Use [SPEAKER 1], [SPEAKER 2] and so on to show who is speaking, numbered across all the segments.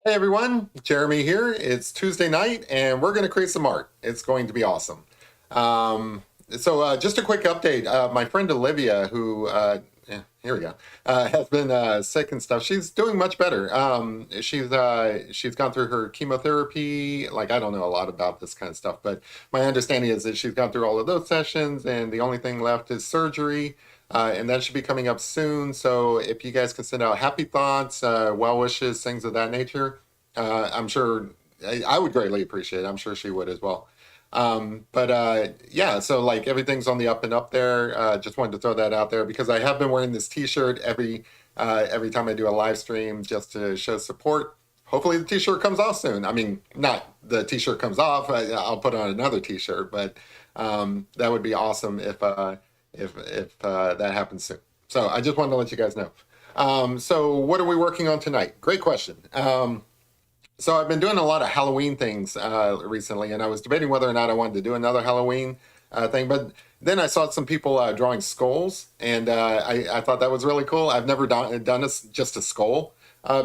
[SPEAKER 1] Hey everyone, Jeremy here. It's Tuesday night and we're going to create some art. It's going to be awesome. Um, just a quick update. My friend Olivia, here we go, has been sick and stuff. She's doing much better. She's gone through her chemotherapy. Like, I don't know a lot about this kind of stuff, but my understanding is that she's gone through all of those sessions and the only thing left is surgery. And that should be coming up soon. So if you guys can send out happy thoughts, well wishes, things of that nature, I'm sure I would greatly appreciate it. I'm sure she would as well. Yeah, so like everything's on the up and up there. Just wanted to throw that out there because I have been wearing this T-shirt every time I do a live stream just to show support. Hopefully the T-shirt comes off soon. I mean, not the T-shirt comes off. I'll put on another T-shirt, but that would be awesome if that happens soon. So I just wanted to let you guys know. So what are we working on tonight? Great question. So I've been doing a lot of Halloween things recently, and I was debating whether or not I wanted to do another Halloween thing. But then I saw some people drawing skulls, and I thought that was really cool. I've never done just a skull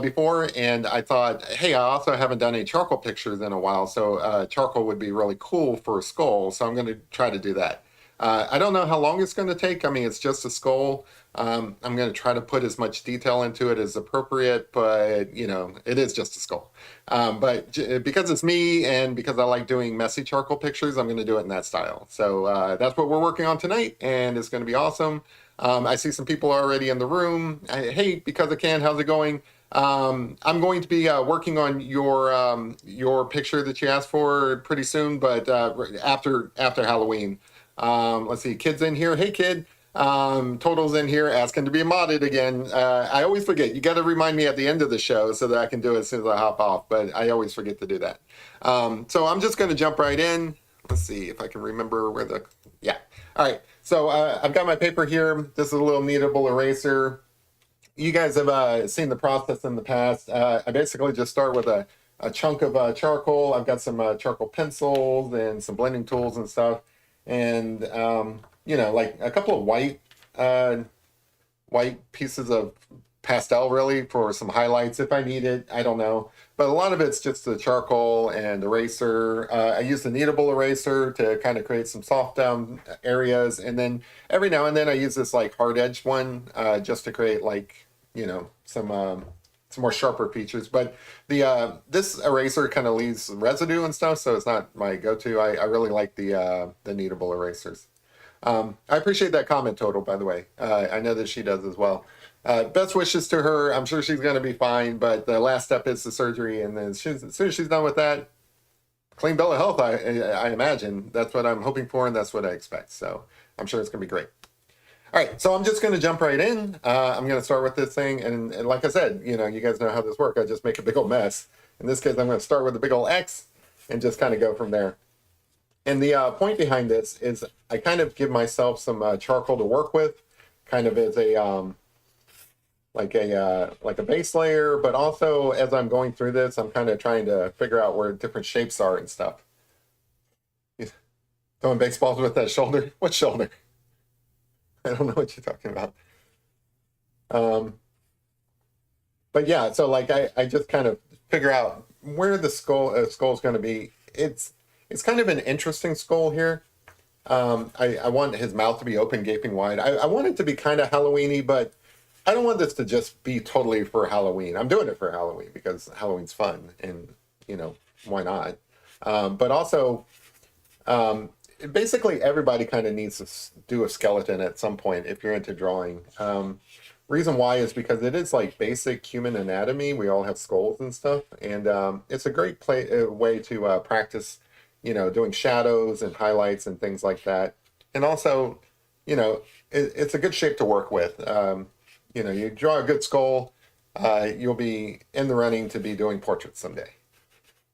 [SPEAKER 1] before, and I thought, hey, I also haven't done any charcoal pictures in a while, so charcoal would be really cool for a skull. So I'm going to try to do that. I don't know how long it's going to take. I mean, it's just a skull. I'm going to try to put as much detail into it as appropriate, but you know, it is just a skull. Because it's me and because I like doing messy charcoal pictures, I'm going to do it in that style. So that's what we're working on tonight, and it's going to be awesome. I see some people already in the room. Hey, because I can, how's it going? I'm going to be working on your picture that you asked for pretty soon, but after Halloween. Let's see, kid's in here. Hey, kid. Total's in here asking to be modded again. I always forget. You got to remind me at the end of the show so that I can do it as soon as I hop off, but I always forget to do that. So I'm just going to jump right in. Let's see if I can remember yeah. All right. So I've got my paper here. This is a little kneadable eraser. You guys have seen the process in the past. I basically just start with a chunk of charcoal. I've got some charcoal pencils and some blending tools and stuff. And you know, like a couple of white pieces of pastel really for some highlights if I need it. I don't know, but a lot of it's just the charcoal and eraser. I use the kneadable eraser to kind of create some soft areas, and then every now and then I use this like hard edged one just to create like, you know, some more sharper features. But this eraser kind of leaves residue and stuff, so it's not my go-to. I really like the kneadable erasers. I appreciate that comment, Total, by the way. I know that she does as well. Best wishes to her. I'm sure she's going to be fine, but the last step is the surgery, and then as soon as she's done with that, clean bill of health, I imagine. That's what I'm hoping for, and that's what I expect. So I'm sure it's going to be great. All right, so I'm just going to jump right in. I'm going to start with this thing, and like I said, you know, you guys know how this works. I just make a big old mess. In this case, I'm going to start with a big old X and just kind of go from there. And the point behind this is I kind of give myself some charcoal to work with, kind of as a like a base layer, but also as I'm going through this, I'm kind of trying to figure out where different shapes are and stuff. Throwing baseballs with that shoulder? What shoulder? I don't know what you're talking about. Um, but yeah, so like I just kind of figure out where the skull is going to be. It's kind of an interesting skull here. I want his mouth to be open, gaping wide. I want it to be kind of Halloweeny, but I don't want this to just be totally for Halloween. I'm doing it for Halloween because Halloween's fun, and you know, why not? But also, basically everybody kind of needs to do a skeleton at some point if you're into drawing. Reason why is because it is like basic human anatomy. We all have skulls and stuff, and it's a great way to practice, you know, doing shadows and highlights and things like that. And also, you know, it's a good shape to work with. You know, you draw a good skull, you'll be in the running to be doing portraits someday.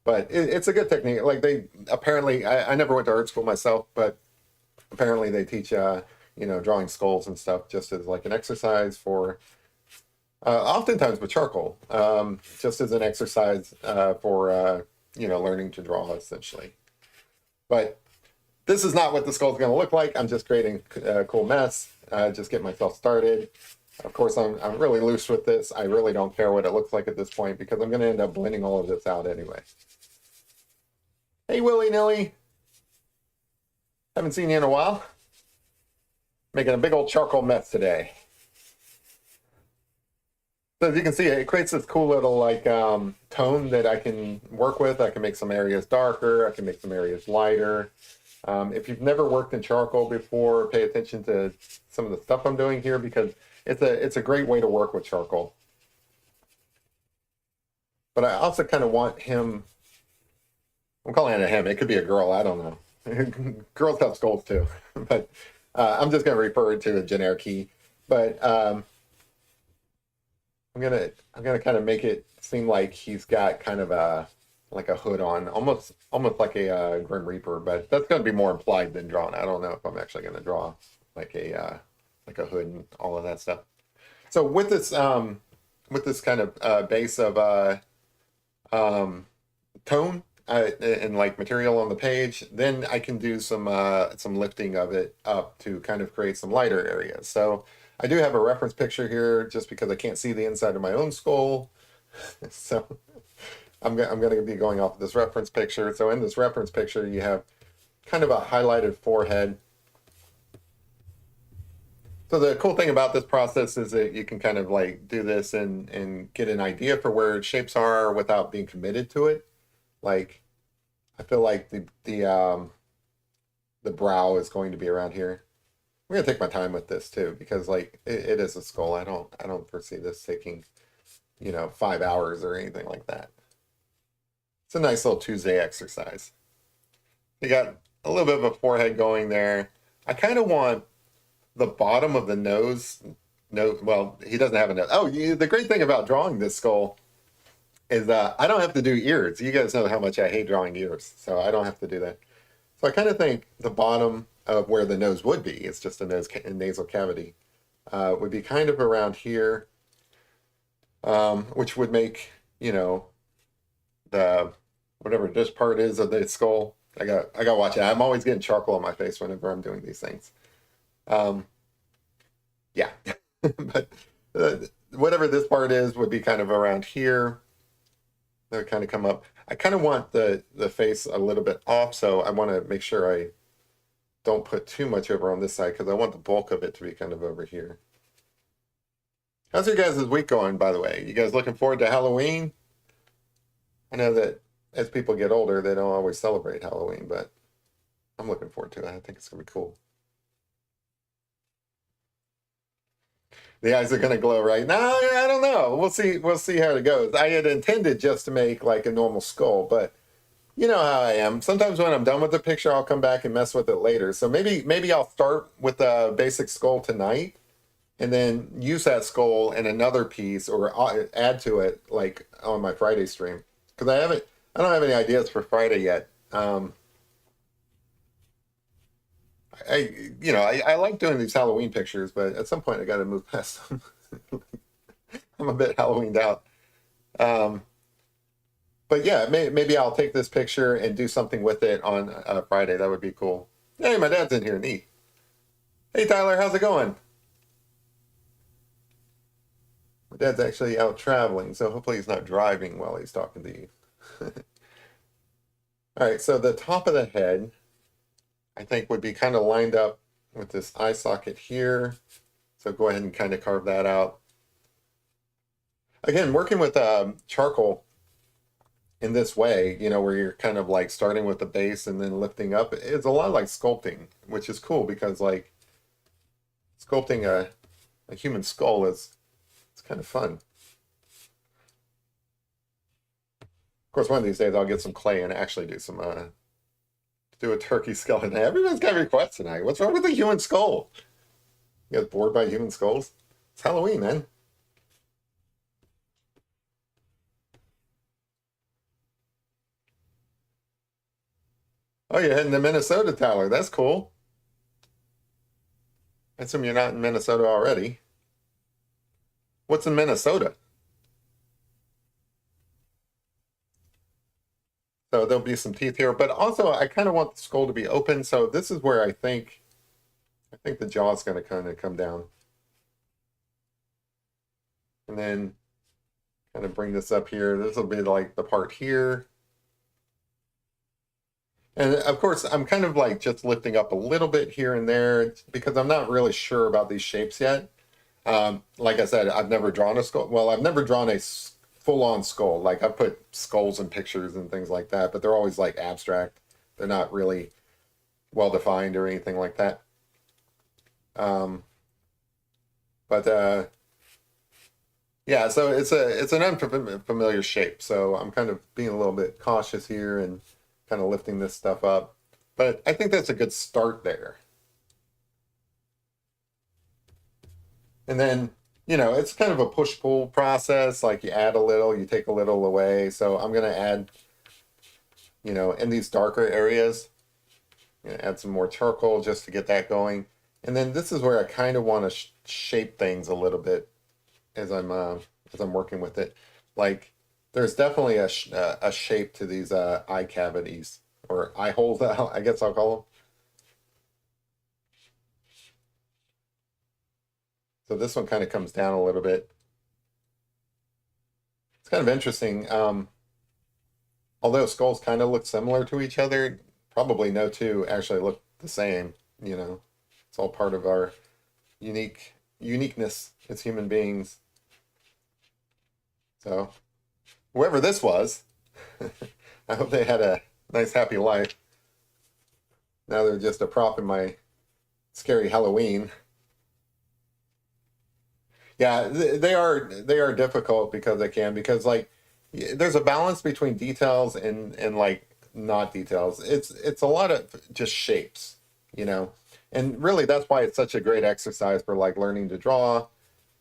[SPEAKER 1] But it's a good technique. Like they apparently, I never went to art school myself, but apparently they teach, you know, drawing skulls and stuff just as like an exercise for, oftentimes with charcoal, just as an exercise for, you know, learning to draw essentially. But this is not what the skull is going to look like. I'm just creating a cool mess, just get myself started. Of course, I'm really loose with this. I really don't care what it looks like at this point because I'm going to end up blending all of this out anyway. Hey, Willy Nilly. Haven't seen you in a while. Making a big old charcoal mess today. So as you can see, it creates this cool little like tone that I can work with. I can make some areas darker. I can make some areas lighter. If you've never worked in charcoal before, pay attention to some of the stuff I'm doing here because it's a great way to work with charcoal. But I also kind of want him, I'm calling it a him, it could be a girl, I don't know. Girls have skulls too, but I'm just going to refer to the generic he. But I'm gonna kind of make it seem like he's got kind of a like a hood on, almost like a Grim Reaper, but that's gonna be more implied than drawn. I don't know if I'm actually gonna draw like a hood and all of that stuff. So with this kind of base of tone and like material on the page, then I can do some lifting of it up to kind of create some lighter areas. So I do have a reference picture here just because I can't see the inside of my own skull. So I'm going to be going off of this reference picture. So in this reference picture, you have kind of a highlighted forehead. So the cool thing about this process is that you can kind of like do this and get an idea for where shapes are without being committed to it. Like I feel like the brow is going to be around here. I'm gonna take my time with this too because like it is a skull. I don't foresee this taking 5 hours or anything like that. It's a nice little Tuesday exercise. You got a little bit of a forehead going there. I kind of want the bottom of the nose. No, well, he doesn't have a nose. Oh, the great thing about drawing this skull is I don't have to do ears. You guys know how much I hate drawing ears, so I don't have to do that. So I kind of think the bottom of where the nose would be, it's just a nasal cavity, would be kind of around here, which would make, the whatever this part is of the skull. I got to watch it. I'm always getting charcoal on my face whenever I'm doing these things. Yeah, but whatever this part is would be kind of around here. That would kind of come up. I kind of want the face a little bit off, so I want to make sure I don't put too much over on this side because I want the bulk of it to be kind of over here. How's your guys' week going, by the way? You guys looking forward to Halloween? I know that as people get older, they don't always celebrate Halloween, but I'm looking forward to it. I think it's going to be cool. The eyes are going to glow, right? No, I don't know. We'll see. We'll see how it goes. I had intended just to make like a normal skull, but you know how I am. Sometimes when I'm done with the picture, I'll come back and mess with it later. So maybe I'll start with a basic skull tonight and then use that skull in another piece or add to it like on my Friday stream. Because I don't have any ideas for Friday yet. I like doing these Halloween pictures, but at some point I got to move past them. I'm a bit Halloweened out. But yeah, maybe I'll take this picture and do something with it on Friday. That would be cool. Hey, my dad's in here. Neat. Hey, Tyler, how's it going? My dad's actually out traveling, so hopefully he's not driving while he's talking to you. All right, so the top of the head, I think, would be kind of lined up with this eye socket here. So go ahead and kind of carve that out. Again, working with charcoal in this way, where you're kind of like starting with the base and then lifting up, it's a lot like sculpting, which is cool because like sculpting a human skull it's kind of fun. Of course, one of these days I'll get some clay and actually do some do a turkey skeleton. Everyone's got requests tonight. What's wrong with the human skull? You guys bored by human skulls? It's Halloween, man. Oh, you're heading to Minnesota, Tyler. That's cool. I assume you're not in Minnesota already. What's in Minnesota? So there'll be some teeth here, but also I kind of want the skull to be open. So this is where I think the jaw is going to kind of come down. And then kind of bring this up here. This will be like the part here. And of course, I'm kind of like just lifting up a little bit here and there because I'm not really sure about these shapes yet. Like I said, I've never drawn a skull. Well, I've never drawn a full-on skull. Like I put skulls in pictures and things like that, but they're always like abstract. They're not really well defined or anything like that. Um, but yeah, so it's an unfamiliar shape. So I'm kind of being a little bit cautious here and kind of lifting this stuff up. But I think that's a good start there. And then, it's kind of a push-pull process. Like you add a little, you take a little away. So I'm going to add, in these darker areas, add some more charcoal just to get that going. And then this is where I kind of want to shape things a little bit as I'm working with it. Like there's definitely a shape to these eye cavities or eye holes, I guess I'll call them. So this one kind of comes down a little bit. It's kind of interesting. Although skulls kind of look similar to each other, probably no two actually look the same. It's all part of our uniqueness as human beings. So whoever this was, I hope they had a nice happy life. Now they're just a prop in my scary Halloween. Yeah, they are difficult because like there's a balance between details and like not details. It's a lot of just shapes, you know. And really that's why it's such a great exercise for like learning to draw.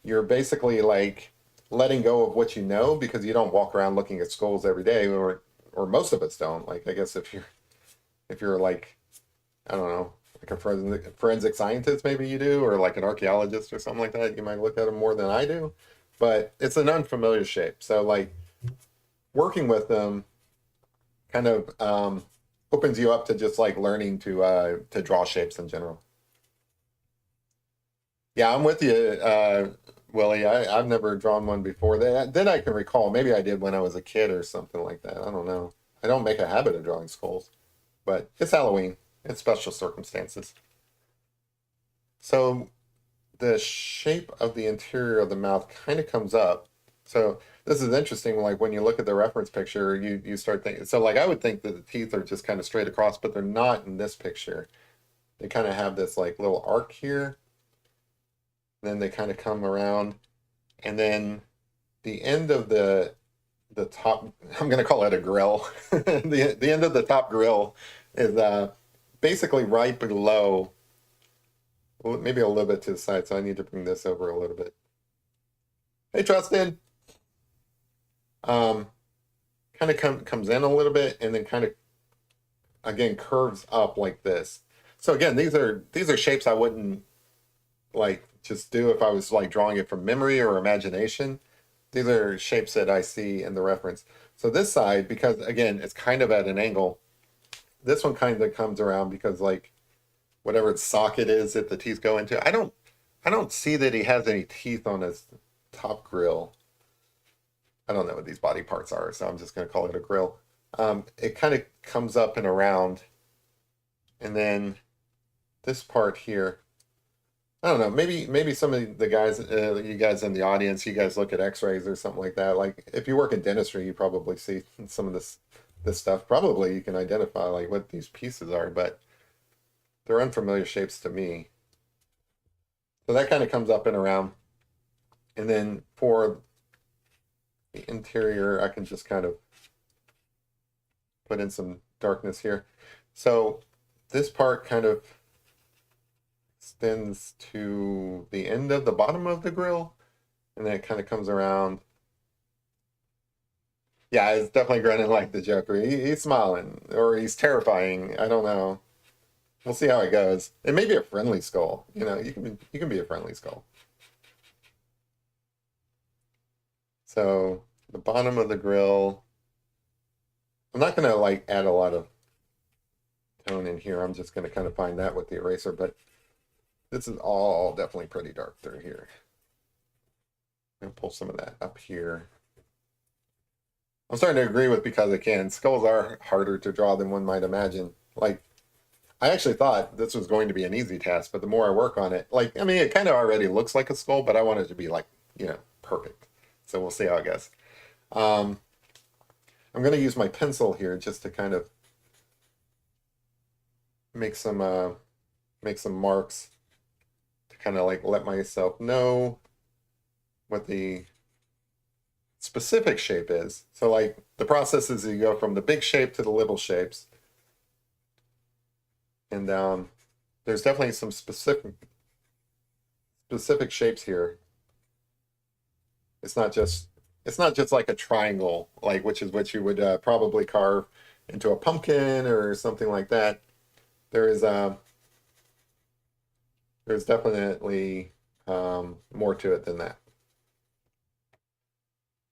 [SPEAKER 1] You're basically like letting go of what you know because you don't walk around looking at skulls every day or most of us don't. Like I guess if you're like I don't know, like a forensic scientist, maybe you do, or like an archaeologist or something like that. You might look at them more than I do, but it's an unfamiliar shape. So, like, working with them kind of opens you up to just like learning to draw shapes in general. Yeah, I'm with you, Willie. I've never drawn one before. That I can recall. Maybe I did when I was a kid or something like that. I don't know. I don't make a habit of drawing skulls, but it's Halloween. It's special circumstances. So the shape of the interior of the mouth kind of comes up. So this is interesting. Like when you look at the reference picture, you start thinking. So like I would think that the teeth are just kind of straight across, but they're not in this picture. They kind of have this like little arc here. Then they kind of come around, and then the end of the top. I'm going to call it a grill. The end of the top grill is basically right below. Well, maybe a little bit to the side, so I need to bring this over a little bit. Hey, Justin. Um, kind of comes in a little bit and then kind of again curves up like this. So again, these are shapes I wouldn't like just do if I was like drawing it from memory or imagination. These are shapes that I see in the reference. So this side, because again, it's kind of at an angle, this one kind of comes around because like whatever its socket is that the teeth go into. I don't see that he has any teeth on his top grill. I don't know what these body parts are, so I'm just going to call it a grill. It kind of comes up and around, and then this part here. I don't know. Maybe some of the guys, you guys in the audience, you guys look at X-rays or something like that. Like if you work in dentistry, you probably see some of this stuff. Probably you can identify like what these pieces are, but they're unfamiliar shapes to me. So that kind of comes up and around. And then for the interior, I can just kind of put in some darkness here. So this part kind of extends to the end of the bottom of the grill, and then it kind of comes around. Yeah, it's definitely grinning like the Joker. He's smiling, or he's terrifying. I don't know. We'll see how it goes. It may be a friendly skull. You can be a friendly skull. So the bottom of the grill. I'm not gonna like add a lot of tone in here. I'm just gonna kind of find that with the eraser, but this is all definitely pretty dark through here. I'm gonna pull some of that up here. I'm starting to agree with because I can. Skulls are harder to draw than one might imagine. Like, I actually thought this was going to be an easy task, but the more I work on it, like, I mean, it kind of already looks like a skull, but I want it to be like, perfect. So we'll see how it goes. Um, I'm going to use my pencil here just to kind of make some marks to kind of like let myself know what the specific shape is. So like the process is you go from the big shape to the little shapes. And there's definitely some specific shapes here. It's not just like a triangle, like which is what you would probably carve into a pumpkin or something like that. There is there's definitely more to it than that.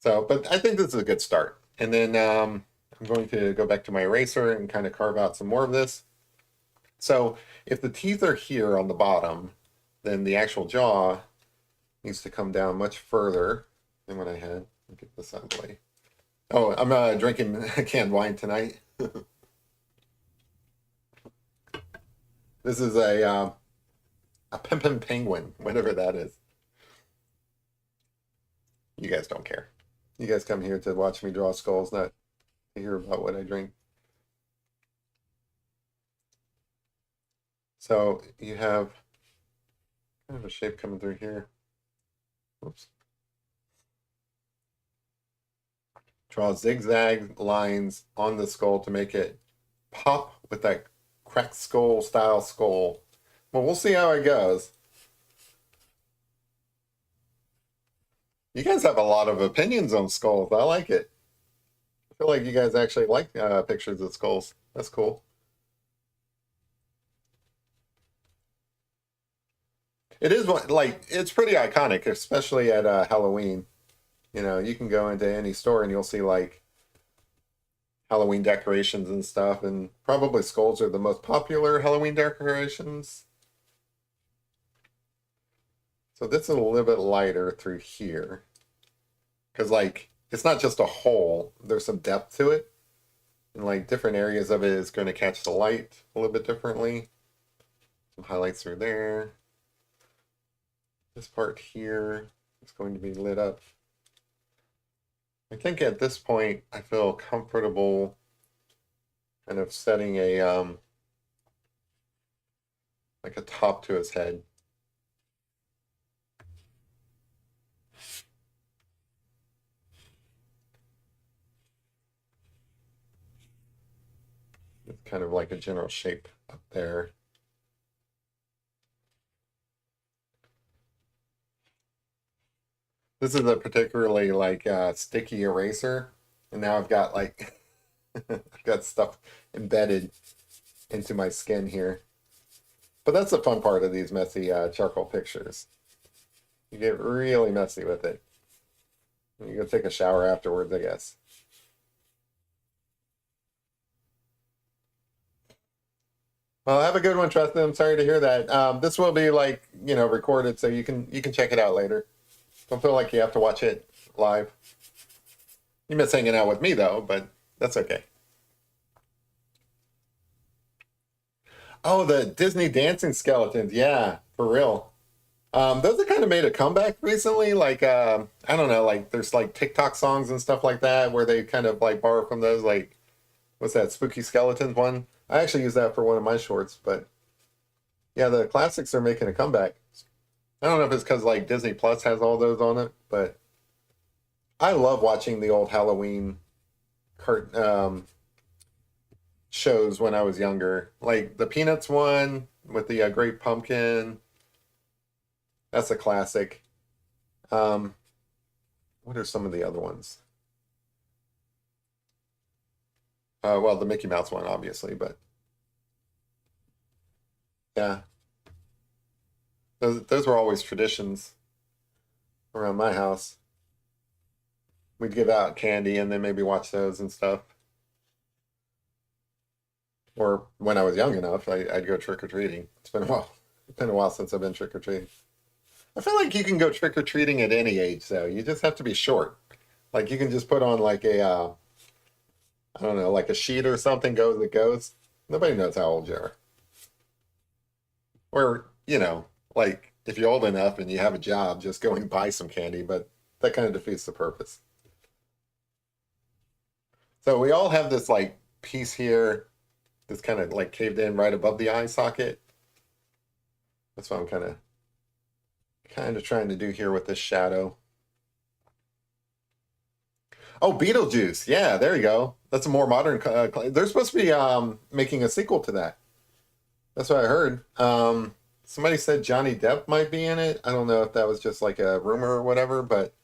[SPEAKER 1] So, but I think this is a good start. And then I'm going to go back to my eraser and kind of carve out some more of this. So if the teeth are here on the bottom, then the actual jaw needs to come down much further than what I had. Let me get this out of the way. Oh, I'm drinking canned wine tonight. This is a pimpin' penguin, whatever that is. You guys don't care. You guys come here to watch me draw skulls, not to hear about what I drink. So you have kind of a shape coming through here. Oops. Draw zigzag lines on the skull to make it pop with that cracked skull style skull. Well, we'll see how it goes. You guys have a lot of opinions on skulls. I like it. I feel like you guys actually like pictures of skulls. That's cool. It is like it's pretty iconic, especially at Halloween. You know, you can go into any store and you'll see like Halloween decorations and stuff, and probably skulls are the most popular Halloween decorations. So this is a little bit lighter through here. Because like it's not just a hole, there's some depth to it. And like different areas of it is going to catch the light a little bit differently. Some highlights through there. This part here is going to be lit up. I think at this point I feel comfortable kind of setting a like a top to his head. It's kind of like a general shape up there. This is a particularly like sticky eraser, and now I've got like I've got stuff embedded into my skin here. But that's the fun part of these messy charcoal pictures. You get really messy with it. You go take a shower afterwards, I guess. Well, have a good one, Tristan. I'm sorry to hear that. This will be like recorded, so you can check it out later. Don't feel like you have to watch it live. You miss hanging out with me though, but that's okay. Oh, the Disney dancing skeletons. Yeah, for real. Those have kind of made a comeback recently. Like, I don't know, like there's like TikTok songs and stuff like that where they kind of like borrow from those. Like, what's that, Spooky Skeletons one? I actually use that for one of my shorts, but yeah, the classics are making a comeback. I don't know if it's because like Disney Plus has all those on it, but I love watching the old Halloween cart shows when I was younger. Like the Peanuts one with the Great Pumpkin. That's a classic. Um, what are some of the other ones? Well, the Mickey Mouse one, obviously, but yeah, those were always traditions around my house. We'd give out candy and then maybe watch those and stuff. Or when I was young enough, I'd go trick or treating. It's been a while. It's been a while since I've been trick or treating. I feel like you can go trick or treating at any age, though. You just have to be short. Like you can just put on like a, I don't know, like a sheet or something, goes it goes. Nobody knows how old you are. Or, like if you're old enough and you have a job, just go and buy some candy, but that kind of defeats the purpose. So we all have this like piece here that's kind of like caved in right above the eye socket. That's what I'm kind of trying to do here with this shadow. Oh, Beetlejuice. Yeah, there you go. That's a more modern. They're supposed to be making a sequel to that. That's what I heard. Somebody said Johnny Depp might be in it. I don't know if that was just like a rumor or whatever, but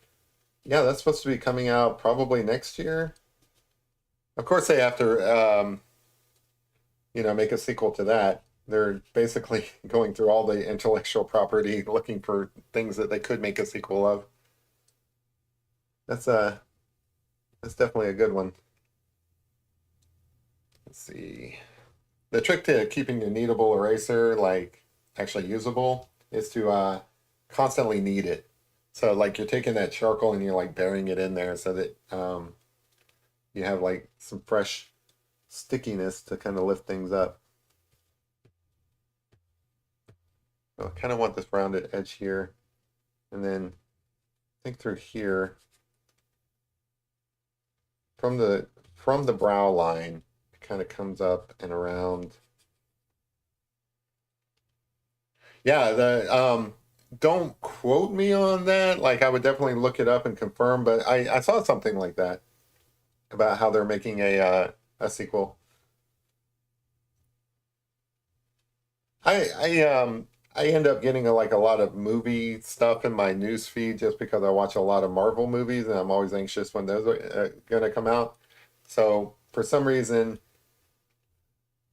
[SPEAKER 1] yeah, that's supposed to be coming out probably next year. Of course, they have to, make a sequel to that. They're basically going through all the intellectual property, looking for things that they could make a sequel of. That's that's definitely a good one. Let's see. The trick to keeping your kneadable eraser like actually usable is to constantly knead it. So like you're taking that charcoal and you're like burying it in there so that you have like some fresh stickiness to kind of lift things up. So I kind of want this rounded edge here, and then think through here from the brow line. It kind of comes up and around. Yeah, the don't quote me on that. Like I would definitely look it up and confirm, but I saw something like that about how they're making a sequel. I end up getting like a lot of movie stuff in my news feed just because I watch a lot of Marvel movies and I'm always anxious when those are gonna come out. So for some reason,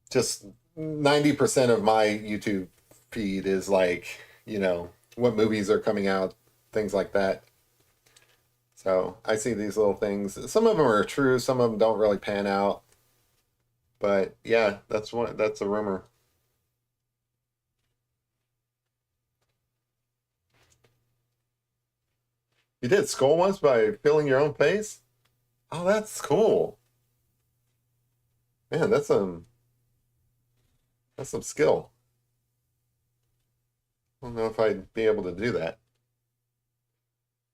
[SPEAKER 1] just 90% of my YouTube feed is like, what movies are coming out, things like that. So I see these little things. Some of them are true, some of them don't really pan out. But yeah, that's a rumor. You did skull once by filling your own face? Oh, that's cool. Man, that's some skill. I don't know if I'd be able to do that.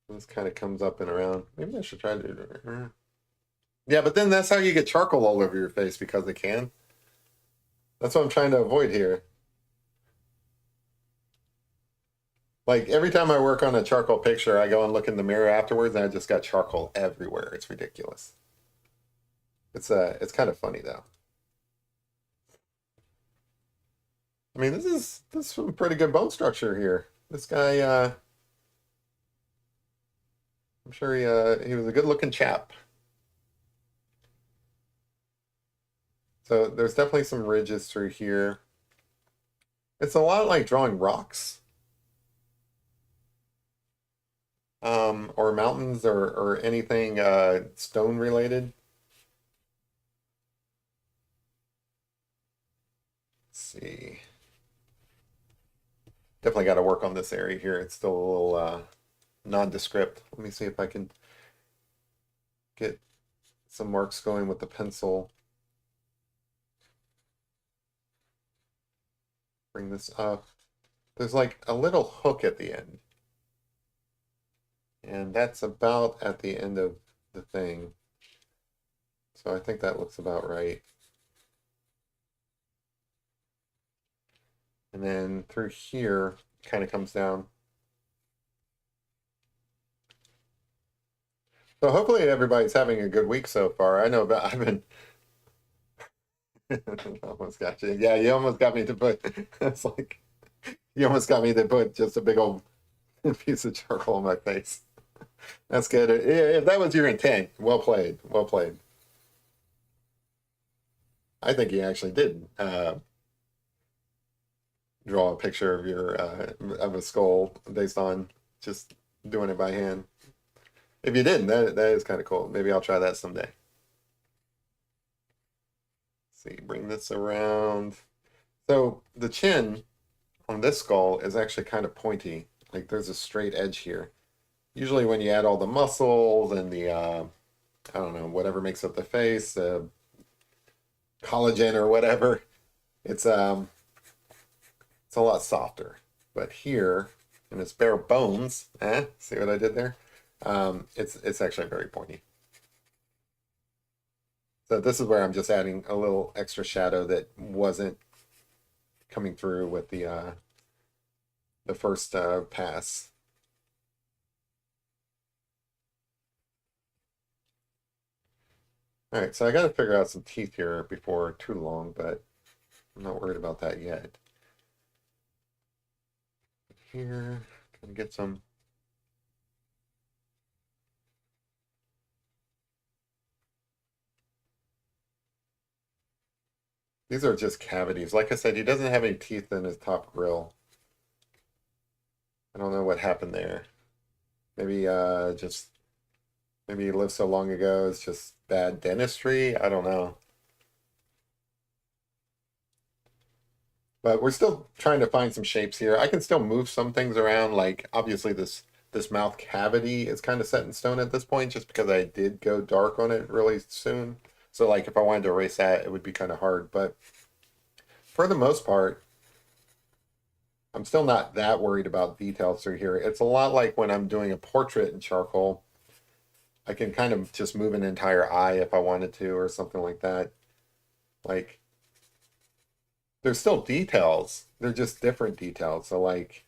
[SPEAKER 1] This kind of comes up and around. Maybe I should try to do it. Yeah, but then that's how you get charcoal all over your face because they can. That's what I'm trying to avoid here. Like every time I work on a charcoal picture, I go and look in the mirror afterwards and I just got charcoal everywhere. It's ridiculous. It's kind of funny though. I mean, this is some pretty good bone structure here. This guy, I'm sure he was a good looking chap. So there's definitely some ridges through here. It's a lot like drawing rocks, or mountains or anything stone related. Let's see. Definitely got to work on this area here. It's still a little nondescript. Let me see if I can get some marks going with the pencil. Bring this up. There's like a little hook at the end. And that's about at the end of the thing. So I think that looks about right. And then through here, kind of comes down. So hopefully everybody's having a good week so far. I know, but I've been almost got you. Yeah, you almost got me to put. It's like you almost got me to put just a big old piece of charcoal on my face. That's good. If that was your intent, well played. Well played. I think you actually did draw a picture of your of a skull based on just doing it by hand. If you didn't, that is kind of cool. Maybe I'll try that someday. See, bring this around. So the chin on this skull is actually kind of pointy. like there's a straight edge here. Usually when you add all the muscles and the I don't know, whatever makes up the face, collagen or whatever, it's um it's a lot softer. But here, in its bare bones, see what I did there? It's actually very pointy. So this is where I'm just adding a little extra shadow that wasn't coming through with the first pass. All right, so I got to figure out some teeth here before too long, but I'm not worried about that yet. Here, gonna get some. These are just cavities. Like I said, he doesn't have any teeth in his top grill. I don't know what happened there. Maybe just maybe he lived so long ago, it's just bad dentistry. I don't know. But we're still trying to find some shapes here. I can still move some things around. Like obviously this mouth cavity is kind of set in stone at this point, just because I did go dark on it really soon. So like if I wanted to erase that, it would be kind of hard. But for the most part, I'm still not that worried about details through here. It's a lot like when I'm doing a portrait in charcoal. I can kind of just move an entire eye if I wanted to, or something like that. Like there's still details. They're just different details. So like,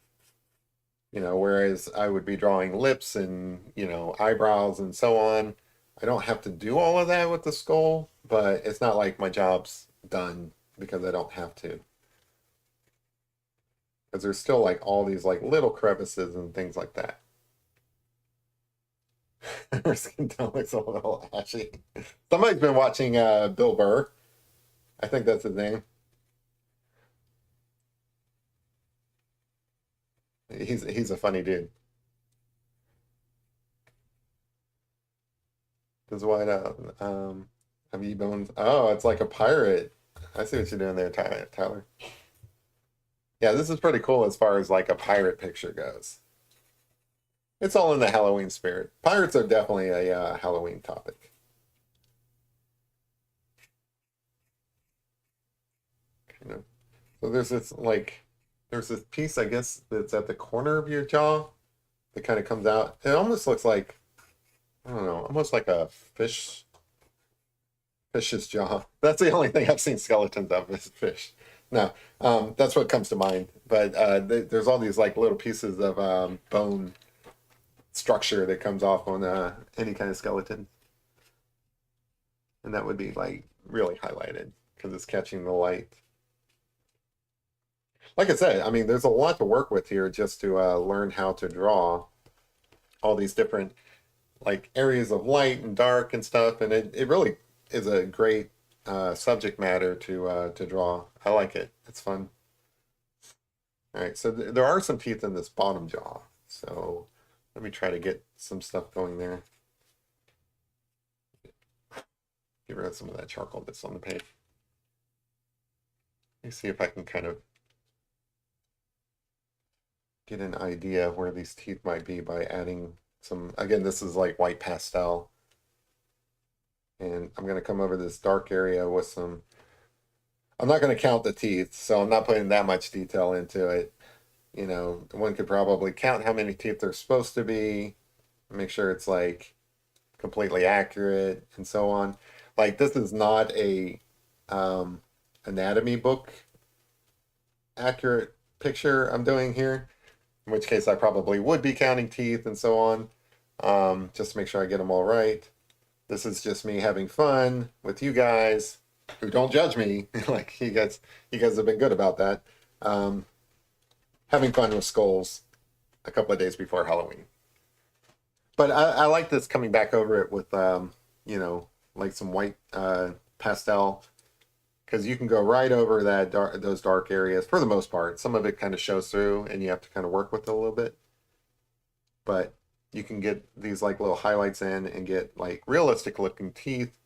[SPEAKER 1] whereas I would be drawing lips and, eyebrows and so on, I don't have to do all of that with the skull, but it's not like my job's done because I don't have to. Because there's still like all these like little crevices and things like that. Her skin tone looks a little ashy. Somebody's been watching Bill Burr. I think that's his name. He's a funny dude. This white out. Have you been? Oh, it's like a pirate. I see what you're doing there, Tyler. Yeah, this is pretty cool as far as like a pirate picture goes. It's all in the Halloween spirit. Pirates are definitely a Halloween topic. Kind of. So there's this piece, I guess, that's at the corner of your jaw that kind of comes out. It almost looks like, I don't know, almost like a fish's jaw. That's the only thing I've seen skeletons of is fish. No, that's what comes to mind. But there's all these like little pieces of bone structure that comes off on any kind of skeleton, and that would be like really highlighted because it's catching the light. Like I said, I mean, there's a lot to work with here just to learn how to draw all these different like areas of light and dark and stuff, and it really is a great subject matter to draw. I like it. It's fun. All right, so there are some teeth in this bottom jaw. So let me try to get some stuff going there. Get rid of some of that charcoal that's on the page. Let me see if I can kind of get an idea of where these teeth might be by adding some, again, this is like white pastel. And I'm going to come over this dark area with some, I'm not going to count the teeth, so I'm not putting that much detail into it. One could probably count how many teeth there's supposed to be, make sure it's like completely accurate and so on. Like this is not a anatomy book accurate picture I'm doing here, in which case I probably would be counting teeth and so on, just to make sure I get them all right. This is just me having fun with you guys who don't judge me. Like you guys have been good about that. Having fun with skulls a couple of days before Halloween. But I like this coming back over it with, like some white pastel, because you can go right over those dark areas for the most part. Some of it kind of shows through, and you have to kind of work with it a little bit. But you can get these like little highlights in and get like realistic looking teeth.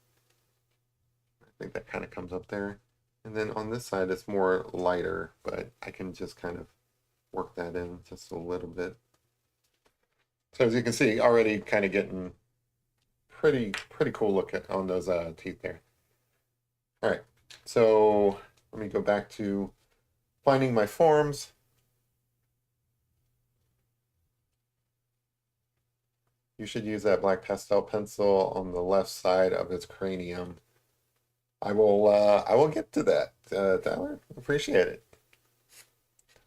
[SPEAKER 1] I think that kind of comes up there. And then on this side, it's more lighter, but I can just kind of work that in just a little bit. So as you can see, already kind of getting pretty cool look on those teeth there. All right, so let me go back to finding my forms. You should use that black pastel pencil on the left side of its cranium. I will get to that, Tyler. Appreciate it.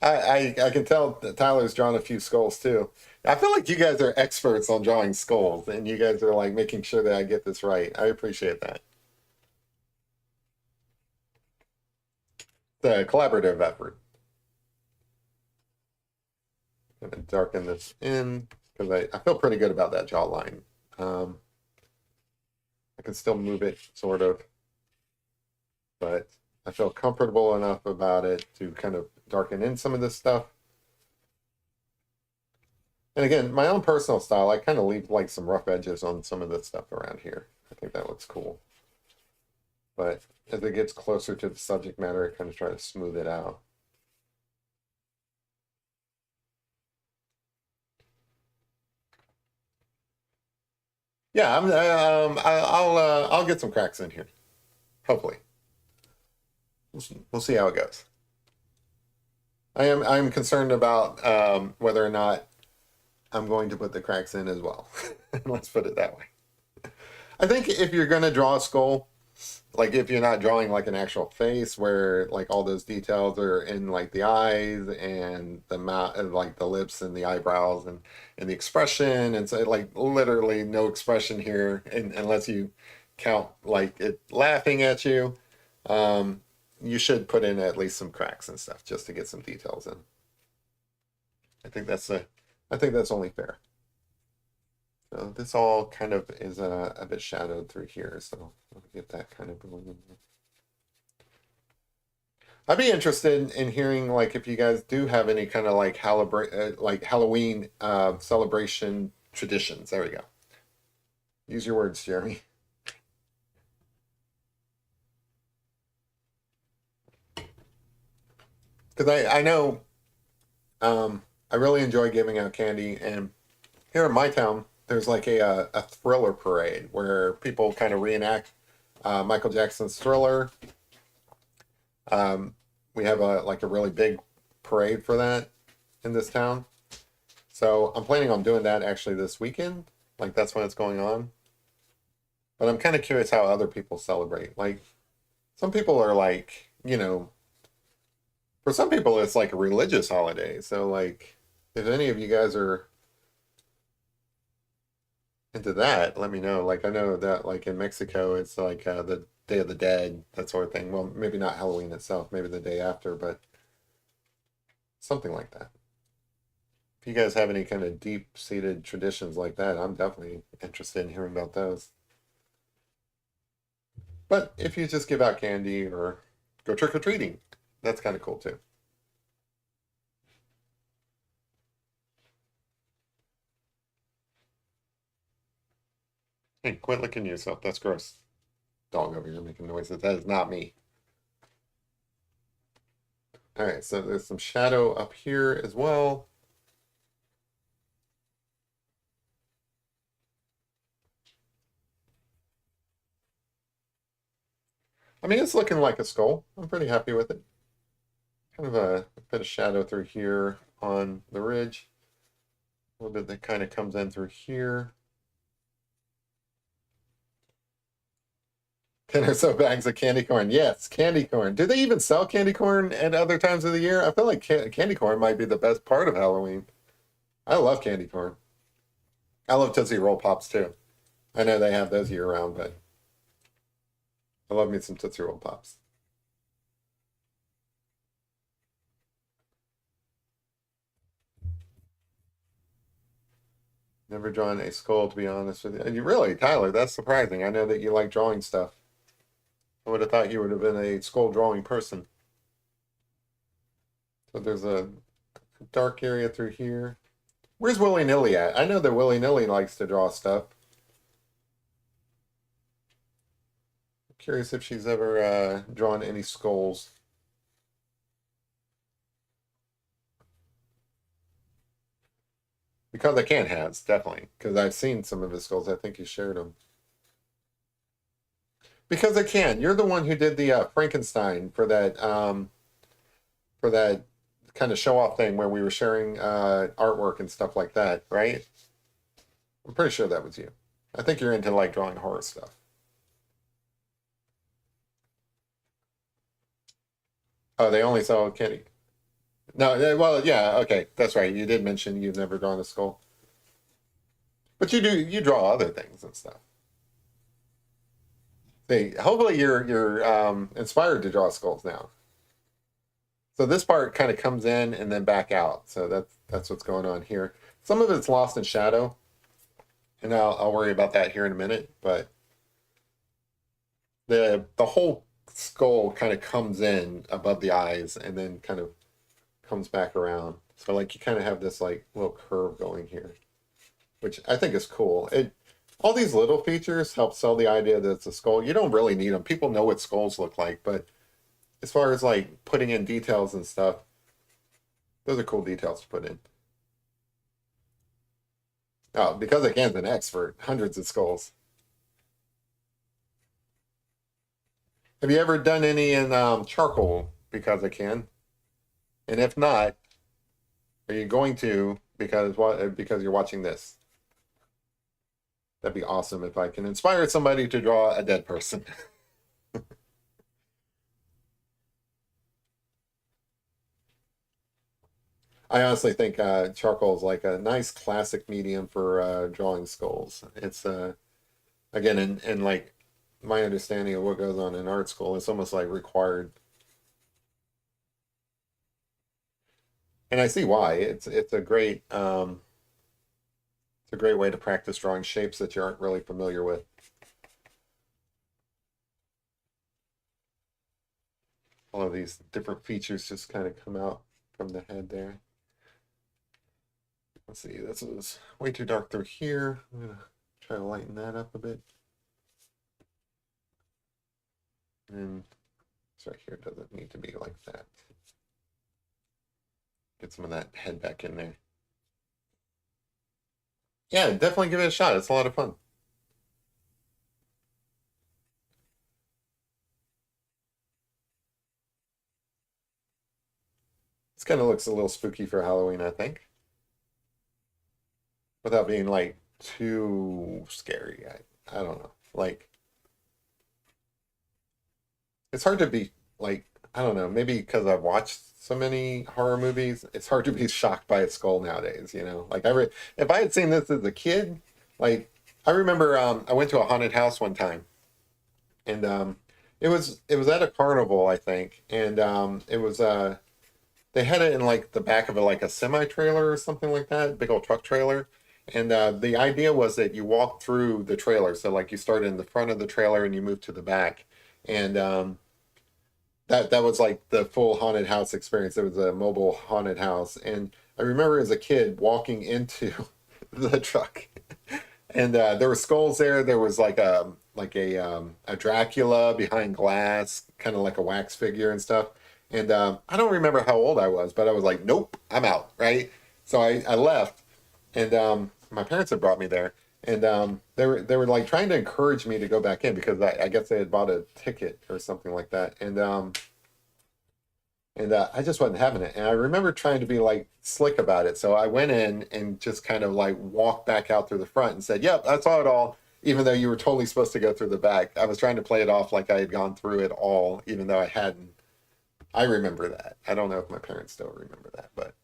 [SPEAKER 1] I can tell that Tyler's drawn a few skulls too. I feel like you guys are experts on drawing skulls, and you guys are like making sure that I get this right. I appreciate that. The collaborative effort. I'm gonna darken this in because I feel pretty good about that jawline. Um, I can still move it sort of, but I feel comfortable enough about it to kind of darken in some of this stuff. And again, my own personal style, I kind of leave like some rough edges on some of this stuff around here. I think that looks cool. But as it gets closer to the subject matter, I kind of try to smooth it out. Yeah, I'll get some cracks in here. Hopefully. We'll see how it goes. I'm concerned about whether or not I'm going to put the cracks in as well. Let's put it that way. I think if you're going to draw a skull, like if you're not drawing like an actual face where like all those details are in like the eyes and the mouth and like the lips and the eyebrows and the expression, and so like literally no expression here unless you count like it laughing at you, you should put in at least some cracks and stuff just to get some details in. I think that's only fair. So this all kind of is a bit shadowed through here, so I'll get that kind of going in there. I'd be interested in hearing like if you guys do have any kind of like like Halloween celebration traditions. There we go. Use your words, Jeremy. Because I know I really enjoy giving out candy, and here in my town there's like a Thriller parade where people kind of reenact Michael Jackson's Thriller. Um, we have a like a really big parade for that in this town. So I'm planning on doing that actually this weekend. Like that's when it's going on. But I'm kind of curious how other people celebrate. Like some people are like, for some people it's like a religious holiday. So like if any of you guys are into that, let me know. Like I know that like in Mexico it's like the Day of the Dead, that sort of thing. Well, maybe not Halloween itself, maybe the day after, but something like that. If you guys have any kind of deep-seated traditions like that, I'm definitely interested in hearing about those. But if you just give out candy or go trick-or-treating, that's kind of cool too. Hey, quit licking yourself. That's gross. Dog over here making noises. That is not me. All right, so there's some shadow up here as well. I mean, it's looking like a skull. I'm pretty happy with it. Kind of a bit of shadow through here on the ridge. A little bit that kind of comes in through here. 10 or so bags of candy corn. Yes, candy corn. Do they even sell candy corn at other times of the year? I feel like candy corn might be the best part of Halloween. I love candy corn. I love Tootsie Roll Pops too. I know they have those year round, but I love me some Tootsie Roll Pops. Never drawn a skull, to be honest with you. And you really, Tyler, that's surprising. I know that you like drawing stuff. I would have thought you would have been a skull drawing person. So there's a dark area through here. Where's Willy Nilly at? I know that Willy Nilly likes to draw stuff. I'm curious if she's ever drawn any skulls. Because I can has, definitely. Because I've seen some of his skulls. I think you shared them. Because I can. You're the one who did the Frankenstein for that kind of show off thing where we were sharing artwork and stuff like that, right? I'm pretty sure that was you. I think you're into like drawing horror stuff. Oh, they only saw Kitty. No, well, yeah, okay, that's right. You did mention you've never drawn a skull, but you draw other things and stuff. See, hopefully you're inspired to draw skulls now. So this part kind of comes in and then back out. So that's what's going on here. Some of it's lost in shadow, and I'll worry about that here in a minute. But the whole skull kind of comes in above the eyes and then kind of comes back around. So like you kind of have this like little curve going here, which I think is cool. It all these little features help sell the idea that it's a skull. You don't really need them. People know what skulls look like, but as far as like putting in details and stuff, those are cool details to put in. Oh, because I can's an expert, hundreds of skulls. Have you ever done any in charcoal? Because I can, and if not, are you going to? Because what? Because you're watching this. That'd be awesome if I can inspire somebody to draw a dead person. I honestly think charcoal is like a nice classic medium for drawing skulls. It's again, in like my understanding of what goes on in art school, it's almost like required, and I see why. It's a great way to practice drawing shapes that you aren't really familiar with. All of these different features just kind of come out from the head there. Let's see, this is way too dark through here. I'm gonna try to lighten that up a bit. And this right here doesn't need to be like that. Get some of that head back in there. Yeah, definitely give it a shot. It's a lot of fun. This kind of looks a little spooky for Halloween, I think, without being like too scary. I don't know. Like it's hard to be like I don't know. Maybe because I've watched so many horror movies, it's hard to be shocked by a skull nowadays. You know, like if I had seen this as a kid, like I remember I went to a haunted house one time, and it was at a carnival, I think, and it was they had it in like the back of like a semi trailer or something like that, big old truck trailer. And the idea was that you walk through the trailer. So like you start in the front of the trailer and you move to the back. And that was like the full haunted house experience. It was a mobile haunted house. And I remember as a kid walking into the truck and there were skulls there. There was like a Dracula behind glass, kind of like a wax figure and stuff. And I don't remember how old I was, but I was like, nope, I'm out, right? So I left, and my parents had brought me there, and they were like trying to encourage me to go back in because I guess they had bought a ticket or something like that, and I just wasn't having it. And I remember trying to be like slick about it. So I went in and just kind of like walked back out through the front and said, yep, I saw it all, even though you were totally supposed to go through the back. I was trying to play it off like I had gone through it all, even though I hadn't. I remember that. I don't know if my parents still remember that, but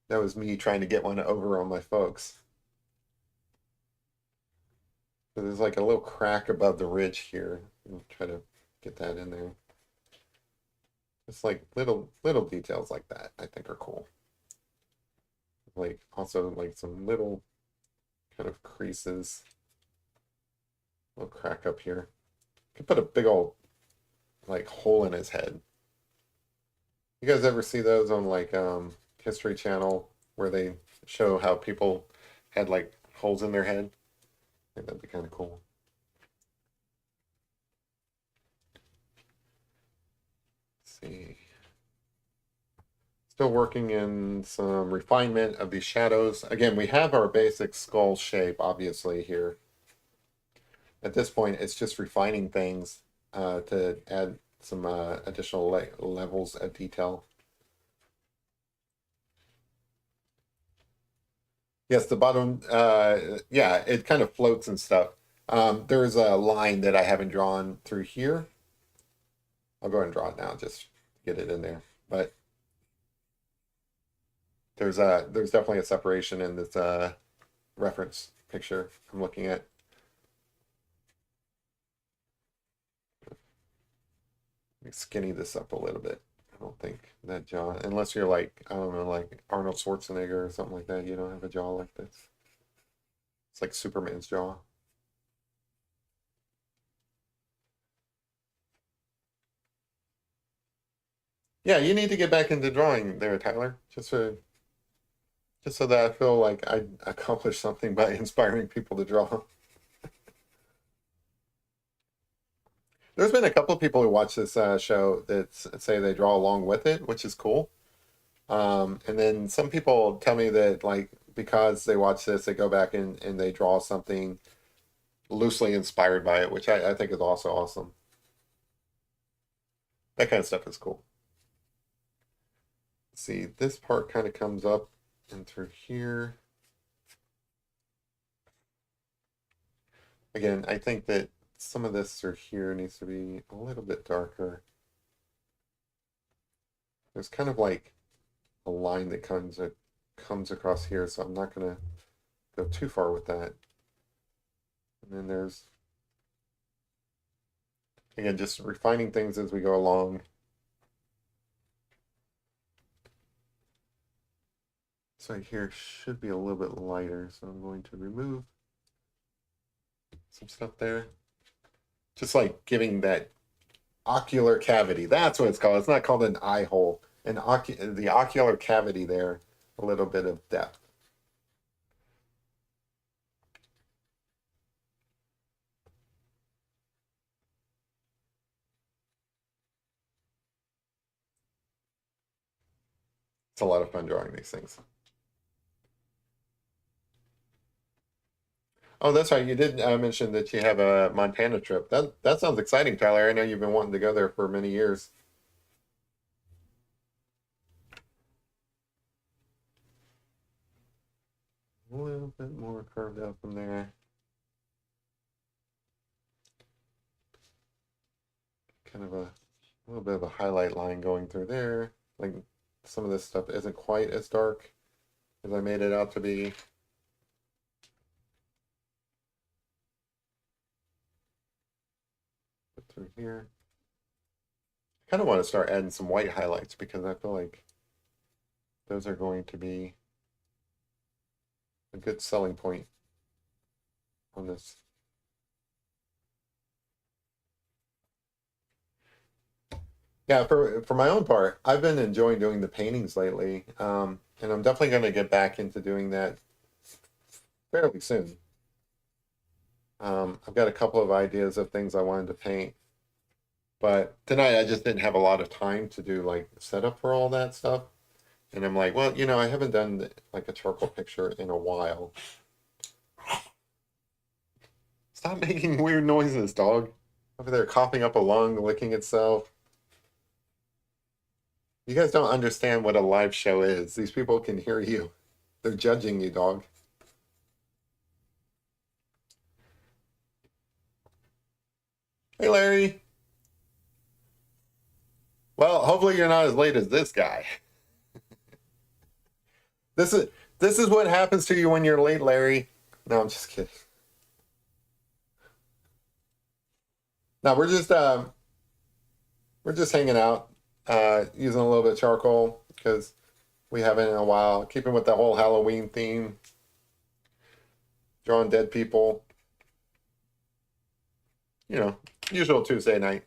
[SPEAKER 1] that was me trying to get one over on my folks. So there's like a little crack above the ridge here. I'll try to get that in there. It's like little details like that I think are cool. Like also like some little kind of creases. Little crack up here. Could put a big old like hole in his head. You guys ever see those on like History Channel where they show how people had like holes in their head? I think that'd be kind of cool. Let's see. Still working in some refinement of these shadows. Again, we have our basic skull shape, obviously, here. At this point, it's just refining things to add some additional levels of detail. Yes, the bottom, yeah, it kind of floats and stuff. There's a line that I haven't drawn through here. I'll go ahead and draw it now, just get it in there. But there's definitely a separation in this reference picture I'm looking at. Let me skinny this up a little bit. I don't think that jaw, unless you're like, I don't know, like Arnold Schwarzenegger or something like that, you don't have a jaw like this. It's like Superman's jaw. Yeah, you need to get back into drawing there, Tyler. Just so that I feel like I accomplished something by inspiring people to draw. There's been a couple of people who watch this show that say they draw along with it, which is cool. And then some people tell me that like because they watch this, they go back and they draw something loosely inspired by it, which I think is also awesome. That kind of stuff is cool. See, this part kind of comes up and through here. Again, I think that some of this through here needs to be a little bit darker. There's kind of like a line that comes across here, so I'm not gonna go too far with that. And then there's again just refining things as we go along. So right here should be a little bit lighter, so I'm going to remove some stuff there. Just like giving that ocular cavity. That's what it's called. It's not called an eye hole. The ocular cavity there, a little bit of depth. It's a lot of fun drawing these things. Oh, that's right. You did mention that you have a Montana trip. That sounds exciting, Tyler. I know you've been wanting to go there for many years. A little bit more curved out from there. Kind of a little bit of a highlight line going through there. Like some of this stuff isn't quite as dark as I made it out to be. Put through here. I kind of want to start adding some white highlights because I feel like those are going to be a good selling point on this. Yeah, for my own part, I've been enjoying doing the paintings lately, and I'm definitely going to get back into doing that fairly soon. I've got a couple of ideas of things I wanted to paint, but tonight I just didn't have a lot of time to do like setup for all that stuff. And I'm like, well, I haven't done like a charcoal picture in a while. Stop making weird noises, dog. Over there coughing up a lung, licking itself. You guys don't understand what a live show is. These people can hear you. They're judging you, dog. Hey, Larry. Well, hopefully you're not as late as this guy. This is this is what happens to you when you're late, Larry. No, I'm just kidding. No, we're just hanging out, using a little bit of charcoal because we haven't in a while. Keeping with the whole Halloween theme, drawing dead people. Usual Tuesday night.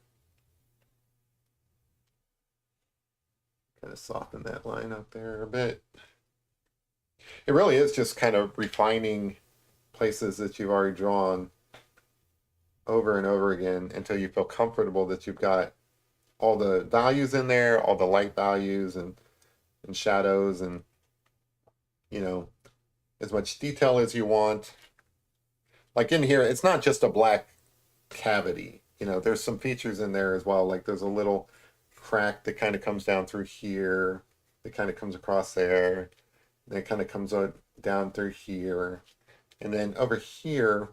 [SPEAKER 1] Kind of soften that line up there a bit. It really is just kind of refining places that you've already drawn over and over again until you feel comfortable that you've got all the values in there, all the light values, and and shadows and, you know, as much detail as you want. Like in here, it's not just a black cavity. You know, there's some features in there as well. Like there's a little crack that kind of comes down through here, that kind of comes across there, and it kind of comes out down through here. And then over here,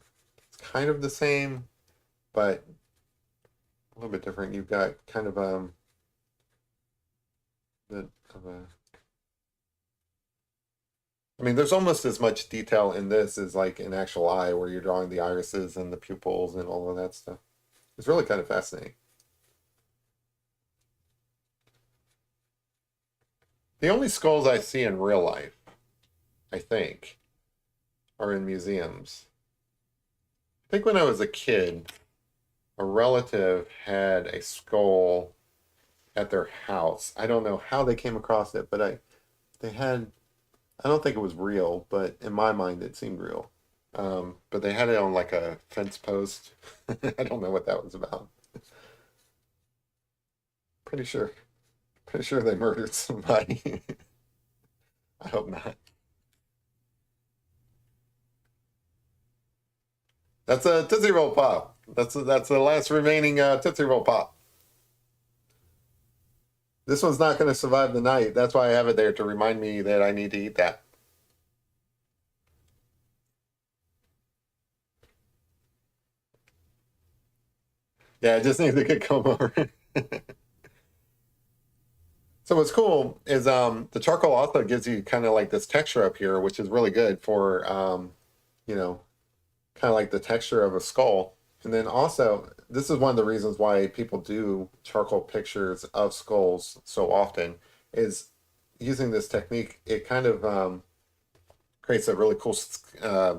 [SPEAKER 1] it's kind of the same, but a little bit different. You've got kind of bit of a I mean, there's almost as much detail in this as like an actual eye where you're drawing the irises and the pupils and all of that stuff. It's really kind of fascinating. The only skulls I see in real life, I think, are in museums. I think when I was a kid, a relative had a skull at their house. I don't know how they came across it, but they had I don't think it was real, but in my mind it seemed real. But they had it on like a fence post. I don't know what that was about. Pretty sure. Pretty sure they murdered somebody. I hope not. That's a Tootsie Roll Pop. That's the last remaining Tootsie Roll Pop. This one's not going to survive the night. That's why I have it there to remind me that I need to eat that. Yeah, I just need to get come over. So what's cool is the charcoal also gives you kind of like this texture up here, which is really good for you know, kind of like the texture of a skull. And then also, this is one of the reasons why people do charcoal pictures of skulls so often is using this technique. It kind of creates a really cool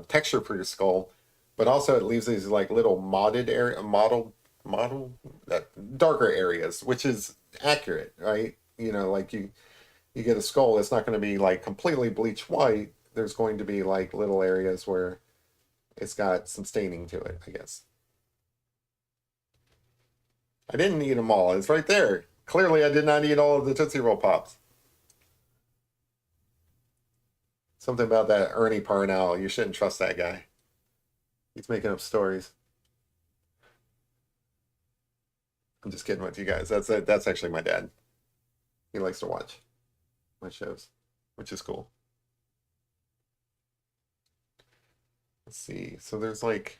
[SPEAKER 1] texture for your skull, but also it leaves these like little modded area, model darker areas, which is accurate, right? You know, like you get a skull, it's not going to be like completely bleached white. There's going to be like little areas where it's got some staining to it, I guess. I didn't eat them all. It's right there. Clearly, I did not eat all of the Tootsie Roll Pops. Something about that Ernie Parnell. You shouldn't trust that guy. He's making up stories. I'm just kidding with you guys. That's actually my dad. He likes to watch my shows, which is cool. Let's see. So there's like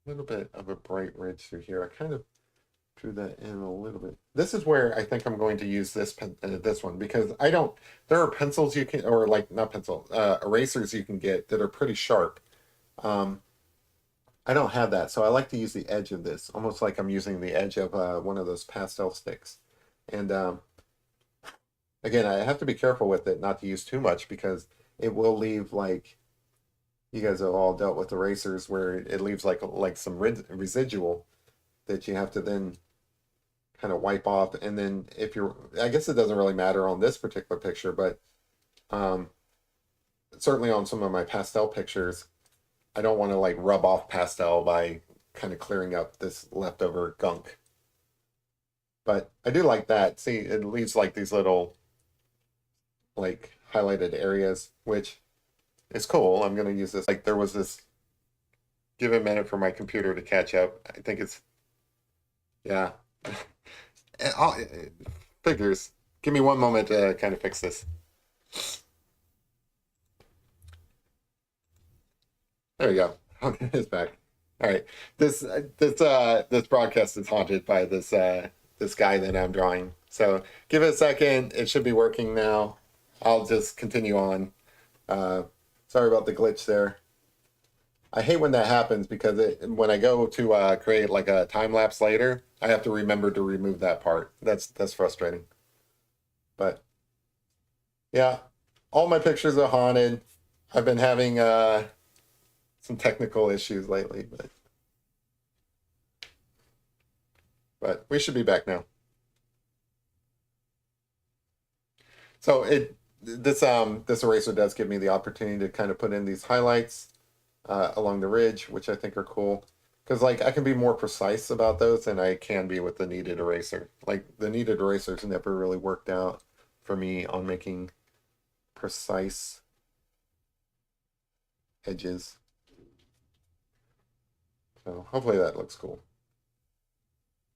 [SPEAKER 1] a little bit of a bright ridge through here. I kind of drew that in a little bit. This is where I think I'm going to use this one because I don't. There are pencils you can, or like not pencil, erasers you can get that are pretty sharp. Um, I don't have that, so I like to use the edge of this, almost like I'm using the edge of one of those pastel sticks. And again, I have to be careful with it not to use too much because it will leave like you guys have all dealt with erasers where it leaves like some residual that you have to then kind of wipe off. And then if you're, I guess it doesn't really matter on this particular picture, but um, certainly on some of my pastel pictures, I don't want to like rub off pastel by kind of clearing up this leftover gunk. But I do like that. See, it leaves like these little like highlighted areas, which is cool. I'm going to use this. Like there was this, give it a minute for my computer to catch up. I think it's, yeah. Figures. Give me one moment to kind of fix this. There we go. Okay, it's back. All right. This broadcast is haunted by this guy that I'm drawing. So give it a second. It should be working now. I'll just continue on. Uh, Sorry about the glitch there. I hate when that happens because when I go to create like a time lapse later, I have to remember to remove that part. That's frustrating. But yeah, all my pictures are haunted. I've been having some technical issues lately, but we should be back now. So this eraser does give me the opportunity to kind of put in these highlights along the ridge, which I think are cool. Because like I can be more precise about those than I can be with the kneaded eraser. Like the kneaded erasers never really worked out for me on making precise edges. So hopefully that looks cool.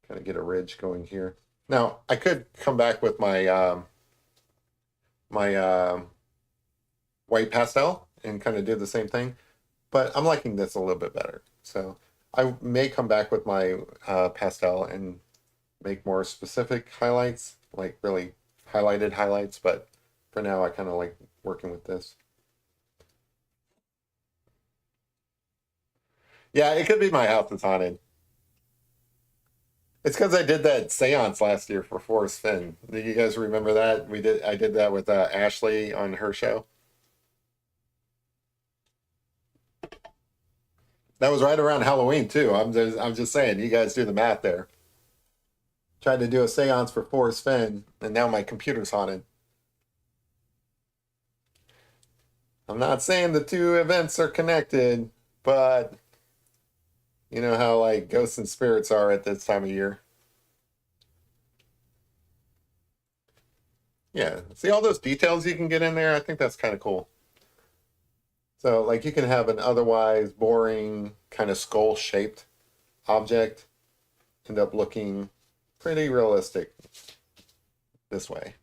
[SPEAKER 1] Kind of get a ridge going here. Now I could come back with my white pastel and kind of do the same thing, but I'm liking this a little bit better. So I may come back with my pastel and make more specific highlights, like really highlighted highlights, but for now I kind of like working with this. Yeah, it could be my house that's haunted. It's because I did that seance last year for Forrest Finn. Do you guys remember that? I did that with Ashley on her show. That was right around Halloween too. I'm just saying, you guys do the math there. Tried to do a seance for Forrest Finn, and now my computer's haunted. I'm not saying the two events are connected, but you know how like ghosts and spirits are at this time of year. Yeah, see all those details you can get in there? I think that's kind of cool. So like you can have an otherwise boring kind of skull-shaped object end up looking pretty realistic this way.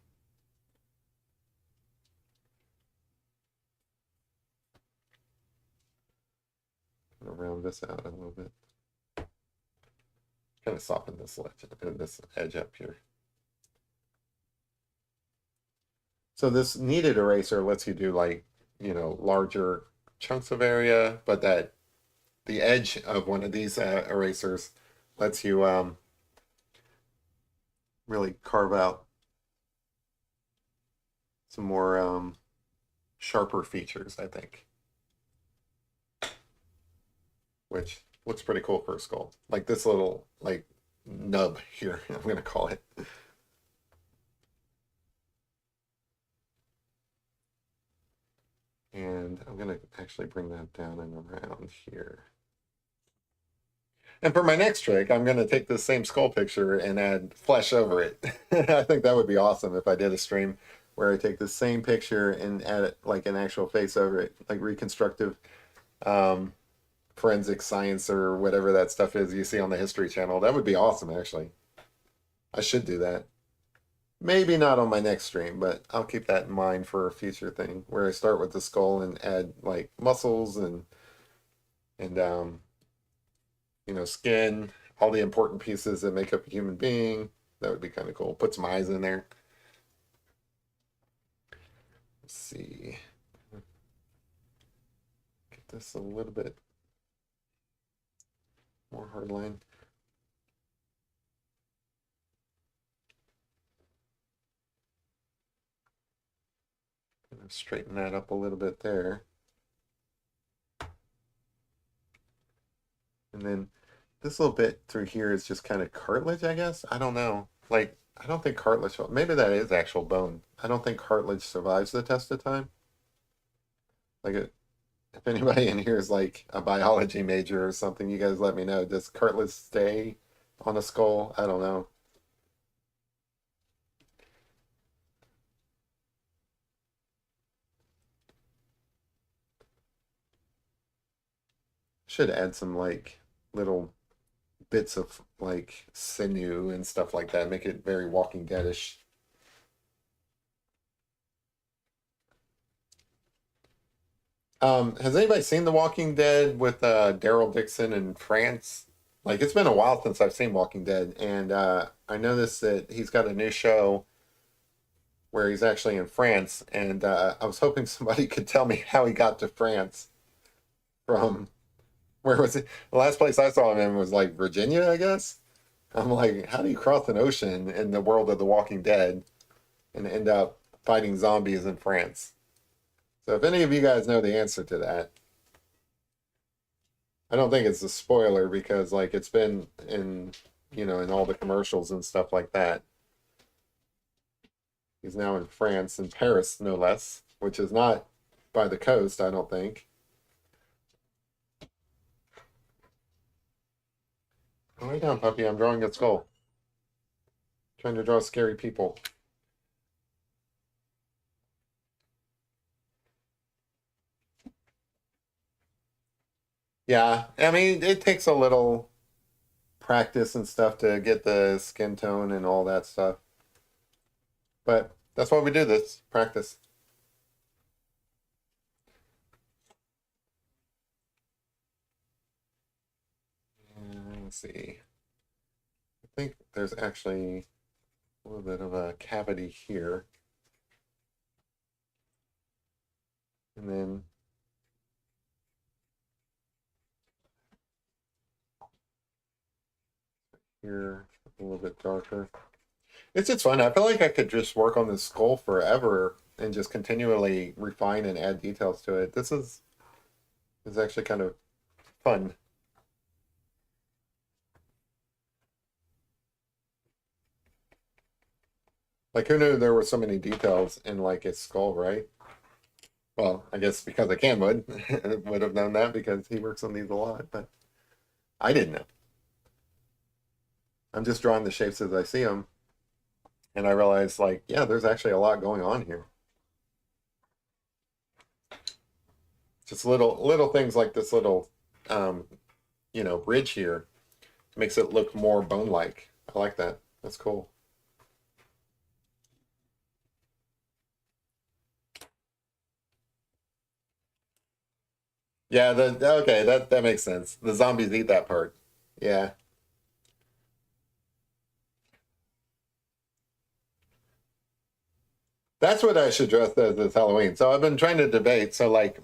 [SPEAKER 1] I'm gonna round this out a little bit. Kind of soften this edge up here. So this kneaded eraser lets you do like, larger chunks of area, but that the edge of one of these erasers lets you really carve out some more sharper features, I think, which looks pretty cool for a skull. Like this little like nub here, I'm gonna call it. And I'm gonna actually bring that down and around here. And for my next trick, I'm going to take this same skull picture and add flesh over it. I think that would be awesome if I did a stream where I take the same picture and add it like an actual face over it, like reconstructive um, forensic science or whatever that stuff is you see on the History Channel. That would be awesome, actually. I should do that. Maybe not on my next stream, but I'll keep that in mind for a future thing where I start with the skull and add like muscles and skin, all the important pieces that make up a human being. That would be kind of cool. Put some eyes in there. Let's see. Get this a little bit more hard line. Gonna straighten that up a little bit there. And then this little bit through here is just kind of cartilage, I guess. I don't know. Like, I don't think cartilage, maybe that is actual bone. I don't think cartilage survives the test of time. Like, if anybody in here is like a biology major or something, you guys let me know. Does cartilage stay on a skull? I don't know. Should add some like little bits of like sinew and stuff like that. Make it very Walking Dead-ish. Has anybody seen The Walking Dead with Daryl Dixon in France? Like it's been a while since I've seen Walking Dead, and I noticed that he's got a new show where he's actually in France, and I was hoping somebody could tell me how he got to France from where was it? The last place I saw him in was like Virginia, I guess. I'm like, how do you cross an ocean in the world of The Walking Dead and end up fighting zombies in France? So if any of you guys know the answer to that, I don't think it's a spoiler because like it's been in all the commercials and stuff like that. He's now in France, in Paris, no less, which is not by the coast, I don't think. Oh, lay down, puppy. I'm drawing a skull. Trying to draw scary people. Yeah, I mean, it takes a little practice and stuff to get the skin tone and all that stuff. But that's why we do this, practice. Let's see. I think there's actually a little bit of a cavity here. And then here, a little bit darker. It's just fun. I feel like I could just work on this skull forever and just continually refine and add details to it. This is actually kind of fun. Like who knew there were so many details in like a skull, right? Well, I guess because I can would have known that because he works on these a lot, but I didn't know. I'm just drawing the shapes as I see them, and I realized like, yeah, there's actually a lot going on here. Just little things like this little um, ridge here makes it look more bone-like. I like that. That's cool. Yeah, okay, that makes sense. The zombies eat that part. Yeah. That's what I should dress as this Halloween. So I've been trying to debate. So like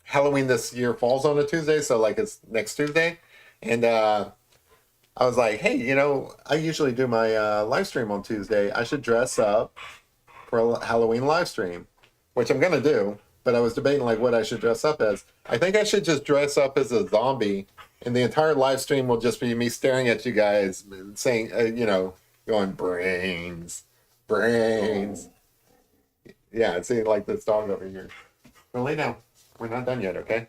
[SPEAKER 1] Halloween this year falls on a Tuesday, so like it's next Tuesday. And I was like, hey, I usually do my live stream on Tuesday. I should dress up for a Halloween live stream, which I'm gonna do. But I was debating like what I should dress up as. I think I should just dress up as a zombie, and the entire live stream will just be me staring at you guys, saying, going brains, brains. Yeah, it's like this dog over here. Well, lay down. We're not done yet, okay?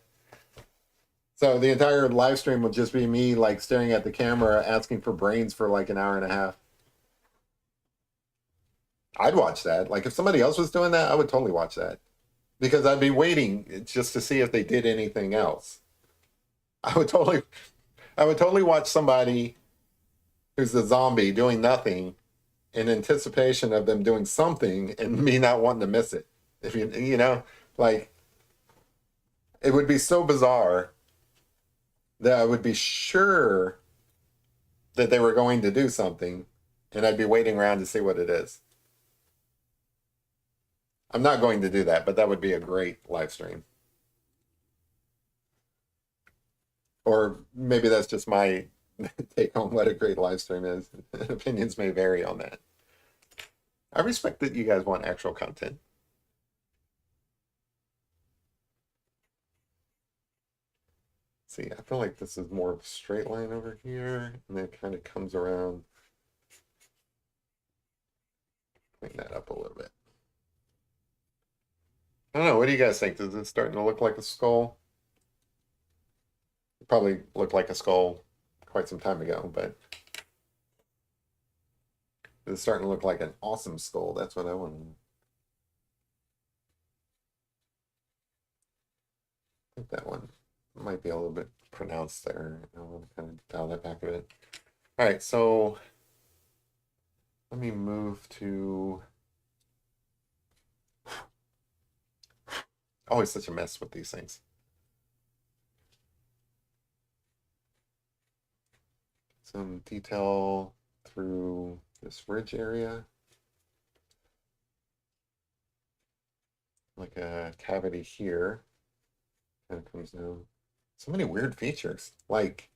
[SPEAKER 1] So the entire live stream will just be me like staring at the camera, asking for brains for like an hour and a half. I'd watch that. Like if somebody else was doing that, I would totally watch that because I'd be waiting just to see if they did anything else. I would totally, I would totally watch somebody who's a zombie doing nothing in anticipation of them doing something and me not wanting to miss it. If like it would be so bizarre that I would be sure that they were going to do something and I'd be waiting around to see what it is. I'm not going to do that, but that would be a great live stream. Or maybe that's just my take on what a great live stream is. Opinions may vary on that. I respect that you guys want actual content. See, I feel like this is more of a straight line over here, and then it kind of comes around. Clean that up a little bit. I don't know. What do you guys think? Does it starting to look like a skull? It probably looked like a skull quite some time ago, but it's starting to look like an awesome skull. That's what I want to know. I think that one might be a little bit pronounced there. I want to kind of dial that back a bit. All right, so let me move to. Always such a mess with these things. Some detail through this ridge area. Like a cavity here. Kind of comes down. So many weird features. Like,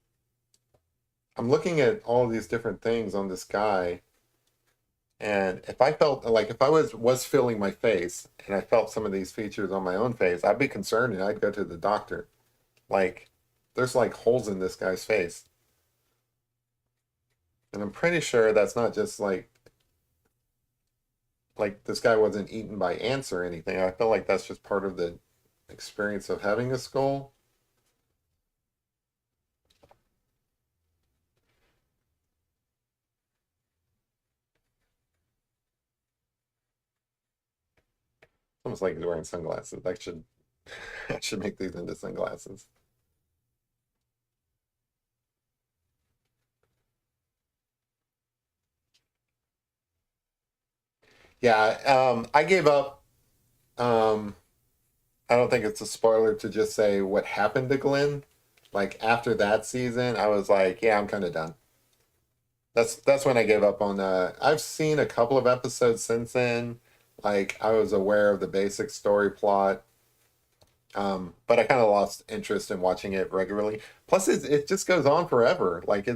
[SPEAKER 1] I'm looking at all these different things on this guy, and if I felt like if I was feeling my face and I felt some of these features on my own face, I'd be concerned and I'd go to the doctor. Like, there's like holes in this guy's face. And I'm pretty sure that's not just like this guy wasn't eaten by ants or anything. I feel like that's just part of the experience of having a skull. Almost like he's wearing sunglasses. I should I should make these into sunglasses. Yeah, I gave up. Um, I don't think it's a spoiler to just say what happened to Glenn. Like after that season, I was like, yeah, I'm kind of done. That's when I gave up on I've seen a couple of episodes since then. Like I was aware of the basic story plot, but I kind of lost interest in watching it regularly. Plus, it just goes on forever. Like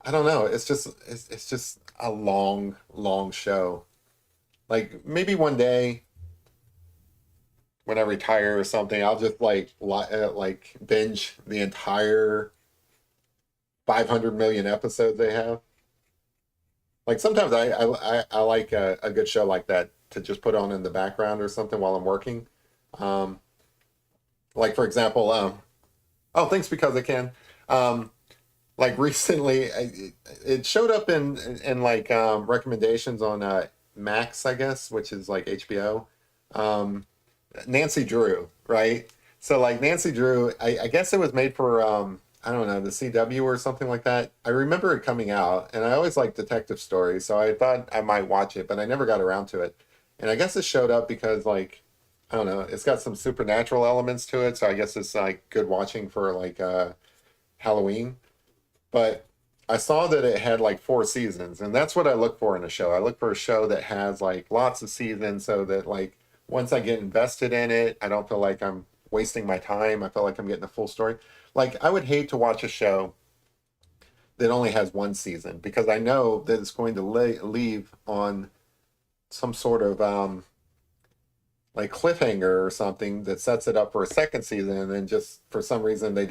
[SPEAKER 1] I don't know. It's just a long, long show. Like maybe one day when I retire or something, I'll just like binge the entire 500 million episodes they have. Like sometimes I like a good show like that to just put on in the background or something while I'm working. Um, like for example, oh, thanks because I can. Um, like recently, it showed up in like recommendations on Max, I guess, which is like HBO. Um, Nancy Drew, right? So like Nancy Drew, I guess it was made for I don't know, the CW or something like that. I remember it coming out, and I always liked detective stories, so I thought I might watch it, but I never got around to it. And I guess it showed up because like I don't know, it's got some supernatural elements to it, so I guess it's like good watching for like Halloween. But I saw that it had like 4 seasons, and that's what I look for in a show. I look for a show that has like lots of seasons so that like once I get invested in it, I don't feel like I'm wasting my time. I feel like I'm getting a full story. Like I would hate to watch a show that only has 1 season because I know that it's going to leave on some sort of like cliffhanger or something that sets it up for a second season, and then just for some reason they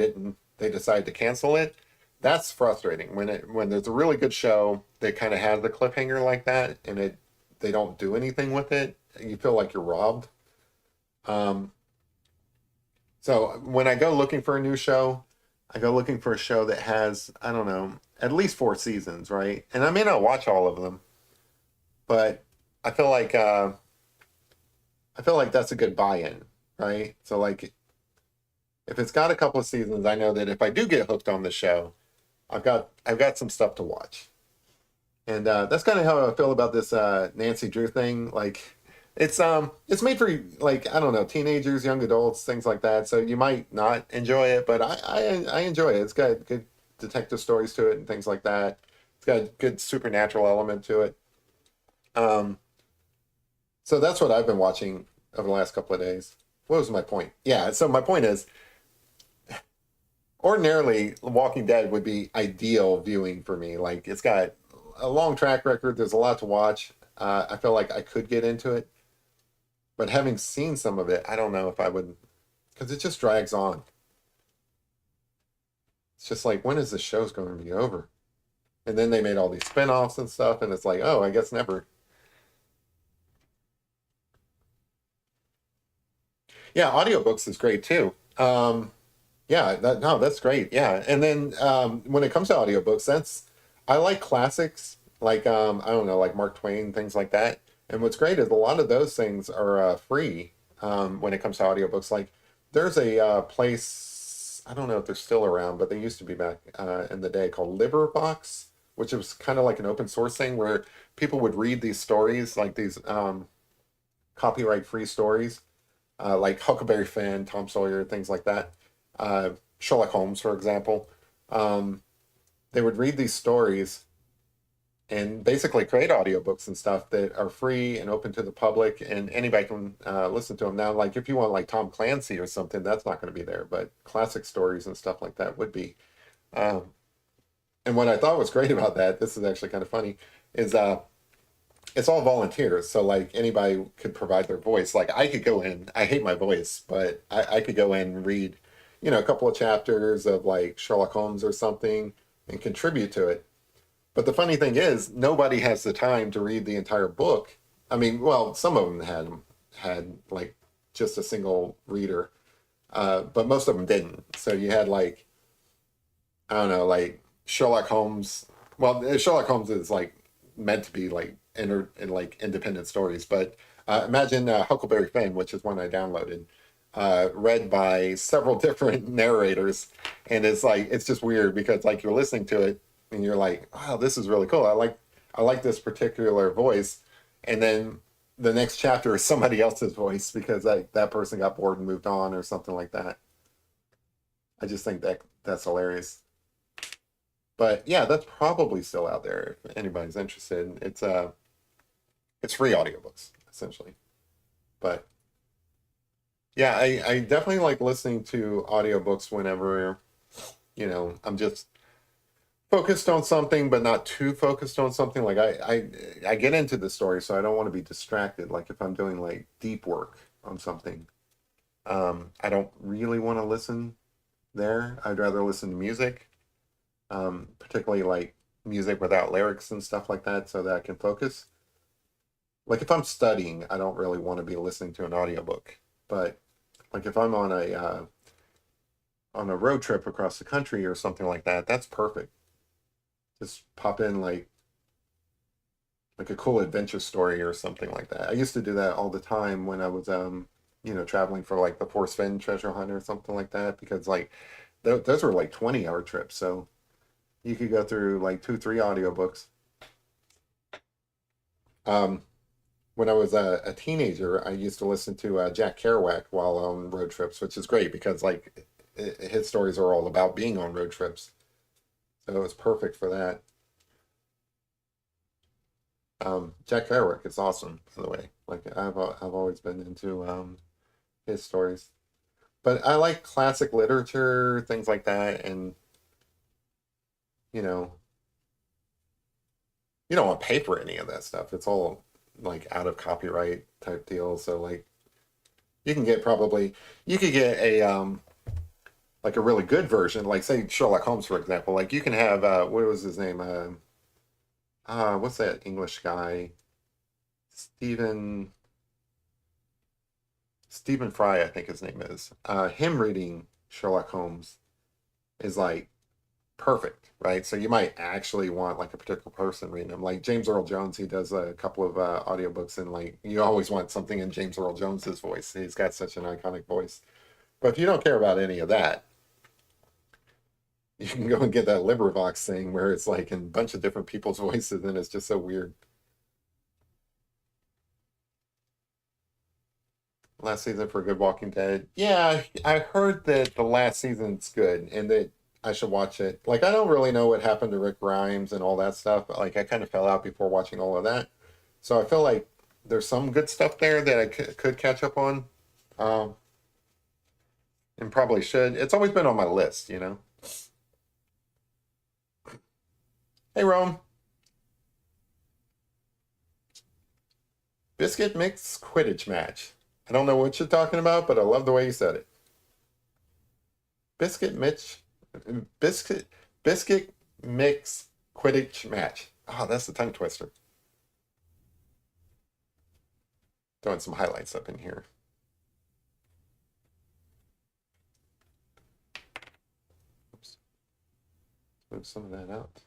[SPEAKER 1] decided to cancel it. That's frustrating when there's a really good show that kind of has the cliffhanger like that, and they don't do anything with it. You feel like you're robbed. Um, so when I go looking for a new show, I go looking for a show that has, I don't know, at least 4 seasons, right? And I may not watch all of them, but I feel like uh, I feel like that's a good buy-in, right? So like if it's got a couple of seasons, I know that if I do get hooked on the show, I've got some stuff to watch. And that's kind of how I feel about this Nancy Drew thing. Like it's made for like I don't know teenagers, young adults, things like that. So you might not enjoy it, but I enjoy it. It's got good detective stories to it and things like that. It's got a good supernatural element to it. Um, so that's what I've been watching over the last couple of days. What was my point? Yeah, so my point is ordinarily Walking Dead would be ideal viewing for me. Like it's got a long track record. There's a lot to watch. I feel like I could get into it, but having seen some of it, I don't know if I would, because it just drags on. It's just like when is the show's going to be over? And then they made all these spin-offs and stuff, and it's like, oh, I guess never. Yeah, audiobooks is great too. Yeah, no, that's great. Yeah, and then when it comes to audiobooks, that's I like classics like I don't know, like Mark Twain, things like that. And what's great is a lot of those things are free when it comes to audiobooks. Like there's a place I don't know if they're still around, but they used to be back in the day called Liverbox, which was kind of like an open source thing where people would read these stories, like these copyright free stories like Huckleberry Finn, Tom Sawyer, things like that. Sherlock Holmes, for example. Um, they would read these stories and basically create audiobooks and stuff that are free and open to the public, and anybody can listen to them. Now, like if you want like Tom Clancy or something, that's not going to be there, but classic stories and stuff like that would be. Um, and what I thought was great about that, this is actually kind of funny, is it's all volunteers. So like anybody could provide their voice. Like I could go in, I hate my voice, but I could go in and read, a couple of chapters of like Sherlock Holmes or something and contribute to it. But the funny thing is, nobody has the time to read the entire book. I mean, well, some of them had like just a single reader, but most of them didn't. So you had like I don't know, like Sherlock Holmes. Well, Sherlock Holmes is like meant to be like like independent stories, but imagine Huckleberry Finn, which is one I downloaded, read by several different narrators, and it's like it's just weird because like you're listening to it and you're like, wow, this is really cool. I like this particular voice, and then the next chapter is somebody else's voice because that person got bored and moved on or something like that. I just think that's hilarious. But yeah, that's probably still out there if anybody's interested. It's free audiobooks essentially. But yeah, I definitely like listening to audiobooks whenever, I'm just focused on something, but not too focused on something. Like I get into the story, so I don't want to be distracted. Like if I'm doing like deep work on something, I don't really want to listen there. I'd rather listen to music, particularly like music without lyrics and stuff like that, so that I can focus. Like if I'm studying, I don't really want to be listening to an audiobook. But like if I'm on a road trip across the country or something like that, that's perfect. Just pop in like a cool adventure story or something like that. I used to do that all the time when I was traveling for like the Force Fin treasure hunt or something like that because like those were like 20-hour trips. So you could go through like 2, 3 audiobooks. Um, when I was a teenager, I used to listen to Jack Kerouac while on road trips, which is great because like his stories are all about being on road trips. So it was perfect for that. Jack Kerouac is awesome, by the way. Like I've always been into his stories, but I like classic literature, things like that, and you know, you don't want to pay for any of that stuff. It's all like out of copyright type deal. So like you can get probably you could get a like a really good version, like say Sherlock Holmes, for example. Like you can have what was his name? What's that English guy? Stephen Stephen Fry, I think his name is. Him reading Sherlock Holmes is like perfect, right? So you might actually want like a particular person reading them. Like James Earl Jones, he does a couple of audiobooks, and like you always want something in James Earl Jones's voice. He's got such an iconic voice. But if you don't care about any of that, you can go and get that LibriVox thing where it's like in a bunch of different people's voices, and it's just so weird. Last season for Good Walking Dead. Yeah, I heard that the last season's good and that I should watch it. Like, I don't really know what happened to Rick Grimes and all that stuff. Like, I kind of fell out before watching all of that. So I feel like there's some good stuff there that I could catch up on, um, and probably should. It's always been on my list. Hey, Rome. Biscuit mix Quidditch match. I don't know what you're talking about, but I love the way you said it. Biscuit Mitch, biscuit biscuit mix Quidditch match. Oh, that's the tongue twister. Throwing some highlights up in here. Oops, move some of that out.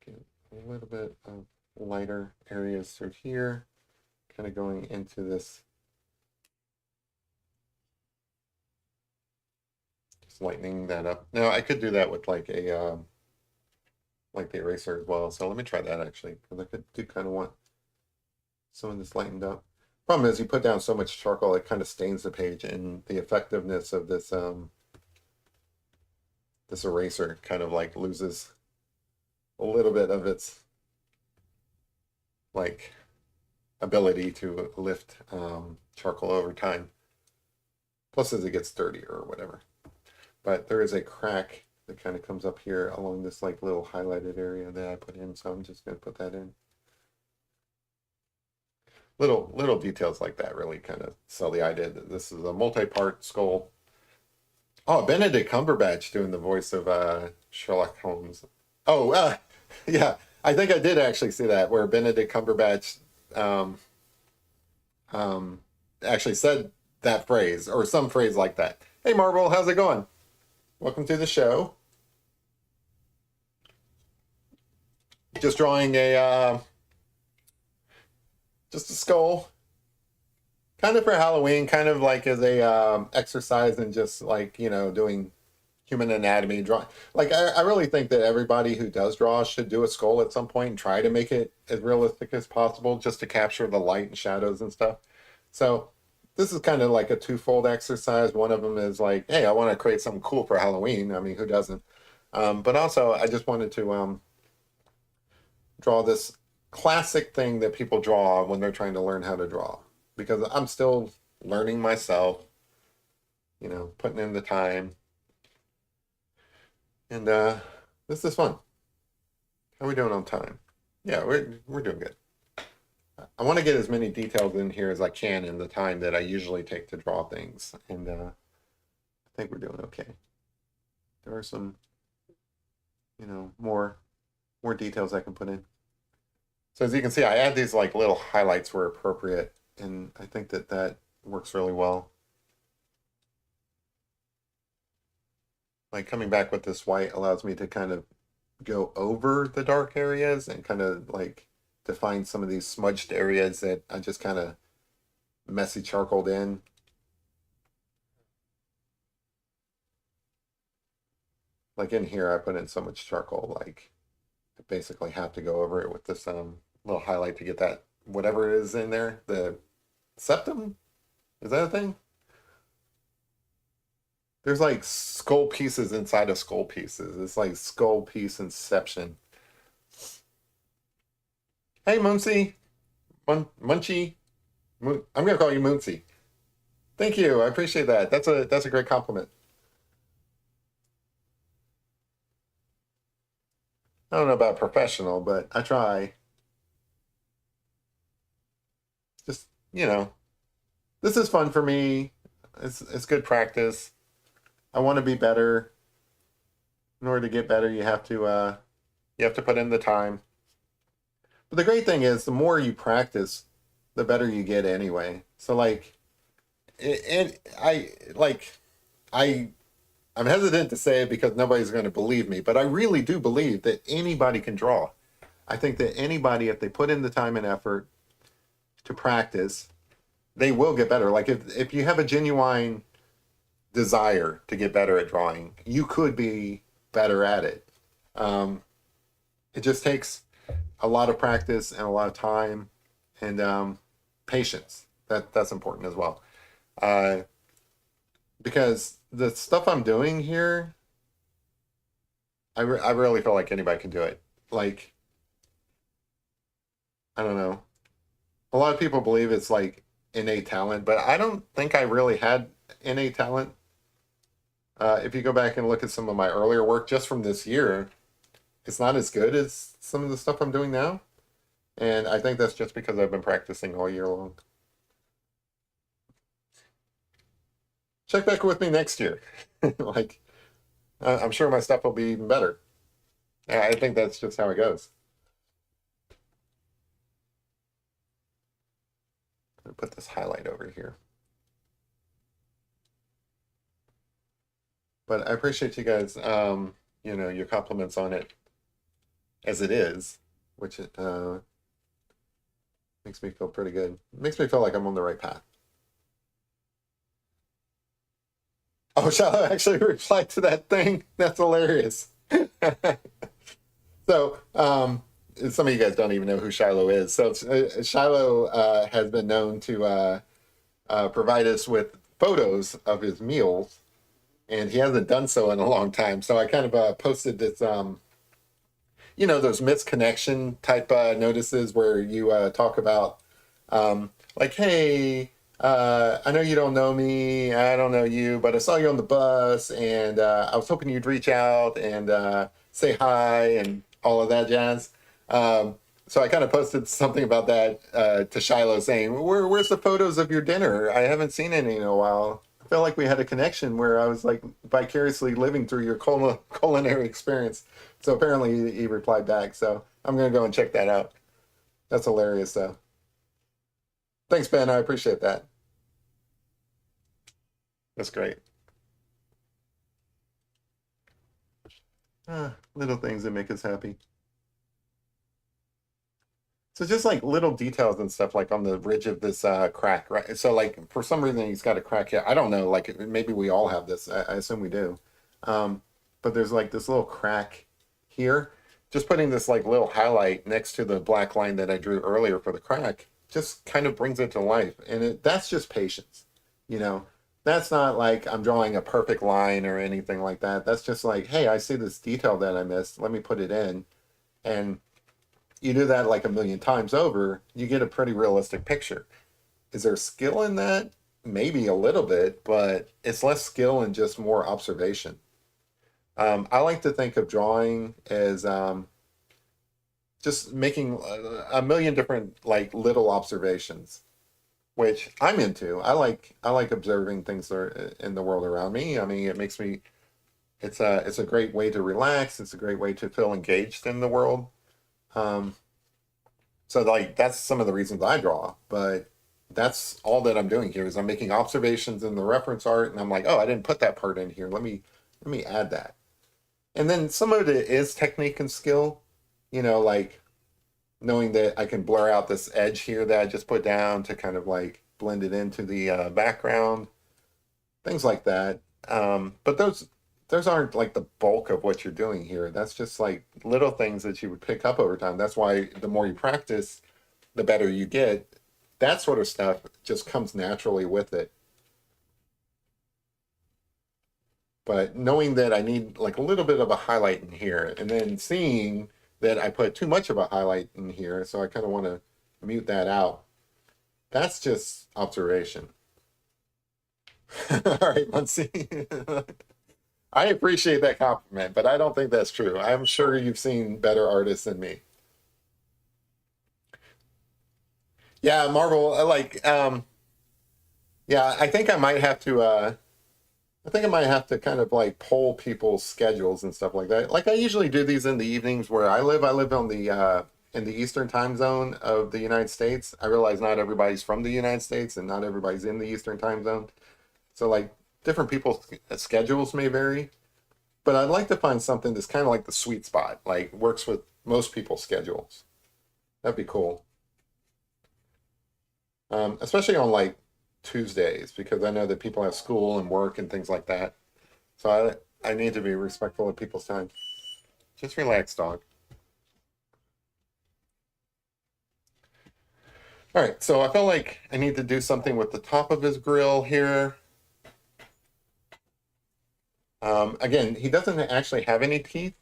[SPEAKER 1] Get a little bit of lighter areas through here, kind of going into this. Just lightening that up. Now I could do that with like the eraser as well. So let me try that actually, because I do kind of want some of this lightened up. Problem is, you put down so much charcoal, it kind of stains the page, and the effectiveness of this eraser kind of like loses a little bit of its like ability to lift charcoal over time. Plus, as it gets dirtier or whatever. But there is a crack that kind of comes up here along this like little highlighted area that I put in, so I'm just going to put that in. Little details like that really kind of sell the idea that this is a multi-part skull. Oh, Benedict Cumberbatch doing the voice of Sherlock Holmes. Oh, yeah, I think I did actually see that where Benedict Cumberbatch um, um, actually said that phrase or some phrase like that. Hey, Marvel, how's it going? Welcome to the show. Just drawing just a skull, kind of for Halloween, kind of like as a exercise and just like doing human anatomy, draw. Like I really think that everybody who does draw should do a skull at some point and try to make it as realistic as possible, just to capture the light and shadows and stuff. So this is kind of like a twofold exercise. One of them is like, hey, I want to create something cool for Halloween. I mean, who doesn't? But also, I just wanted to draw this classic thing that people draw when they're trying to learn how to draw, because I'm still learning myself, putting in the time. And this is fun. How are we doing on time? Yeah, we're doing good. I want to get as many details in here as I can in the time that I usually take to draw things, and I think we're doing okay. There are some, more details I can put in. So as you can see, I add these like little highlights where appropriate, and I think that that works really well. Like coming back with this white allows me to kind of go over the dark areas and kind of like define some of these smudged areas that I just kind of messy charcoaled in. Like in here, I put in so much charcoal, like I basically have to go over it with this little highlight to get that whatever it is in there. The septum? Is that a thing? There's like skull pieces inside of skull pieces. It's like skull piece inception. Hey, Muncie. Munchie. I'm gonna call you Muncie. Thank you. I appreciate that. That's a great compliment. I don't know about professional, but I try. Just, this is fun for me. It's good practice. I want to be better. In order to get better, you have to put in the time. But the great thing is, the more you practice, the better you get anyway. So like, I I'm hesitant to say it because nobody's going to believe me, but I really do believe that anybody can draw. I think that anybody, if they put in the time and effort to practice, they will get better. Like if you have a genuine desire to get better at drawing, you could be better at it. Um, it just takes a lot of practice and a lot of time and patience. That's important as well. Uh, because the stuff I'm doing here, I really feel like anybody can do it. Like, I don't know. A lot of people believe it's like innate talent, but I don't think I really had innate talent. If you go back and look at some of my earlier work just from this year, it's not as good as some of the stuff I'm doing now. And I think that's just because I've been practicing all year long. Check back with me next year. Like, I'm sure my stuff will be even better. I think that's just how it goes. I'm gonna put this highlight over here. But I appreciate you guys, your compliments on it as it is, which it makes me feel pretty good. It makes me feel like I'm on the right path. Oh, shall I actually reply to that thing? That's hilarious. So, some of you guys don't even know who Shiloh is. So, Shiloh has been known to provide us with photos of his meals, and he hasn't done so in a long time. So, I kind of posted this, those misconnection type notices where you talk about, like, hey, I know you don't know me, I don't know you, but I saw you on the bus, and I was hoping you'd reach out and say hi and all of that jazz. So I kind of posted something about that to Shiloh saying, where's the photos of your dinner? I haven't seen any in a while. I felt like we had a connection where I was like vicariously living through your culinary experience. So apparently he replied back. So I'm going to go and check that out. That's hilarious, though. Thanks, Ben. I appreciate that. That's great. Little things that make us happy. So just like little details and stuff like on the ridge of this crack, right? So like for some reason he's got a crack here. I don't know, like maybe we all have this. I assume we do. Um, but there's like this little crack here. Just putting this like little highlight next to the black line that I drew earlier for the crack just kind of brings it to life. And that's just patience, you know. That's not like I'm drawing a perfect line or anything like that. That's just like, hey, I see this detail that I missed. Let me put it in. And you do that like a million times over, you get a pretty realistic picture. Is there skill in that? Maybe a little bit, but it's less skill and just more observation. I like to think of drawing as just making a million different like little observations, which I'm into. I like observing things that are in the world around me. I mean, it makes me. It's a great way to relax. It's a great way to feel engaged in the world. Um, so like that's some of the reasons I draw, but that's all that I'm doing here is I'm making observations in the reference art, and I'm like, oh, I didn't put that part in here. Let me add that. And then some of it is technique and skill, like knowing that I can blur out this edge here that I just put down to kind of like blend it into the background, things like that. But those aren't like the bulk of what you're doing here. That's just like little things that you would pick up over time. That's why the more you practice, the better you get. That sort of stuff just comes naturally with it. But knowing that I need like a little bit of a highlight in here, and then seeing that I put too much of a highlight in here, so I kind of want to mute that out. That's just observation. All right, let's see. I appreciate that compliment, but I don't think that's true. I'm sure you've seen better artists than me. Yeah, Marvel, yeah, I think I might have to kind of like poll people's schedules and stuff like that. Like I usually do these in the evenings where I live. I live on the in the Eastern time zone of the United States. I realize not everybody's from the United States and not everybody's in the Eastern time zone. So like different people's schedules may vary, but I'd like to find something that's kind of like the sweet spot, like works with most people's schedules. That'd be cool. Especially on like Tuesdays because I know that people have school and work and things like that. So I need to be respectful of people's time. Just relax, dog. All right, so I feel like I need to do something with the top of his grill here. Again, he doesn't actually have any teeth.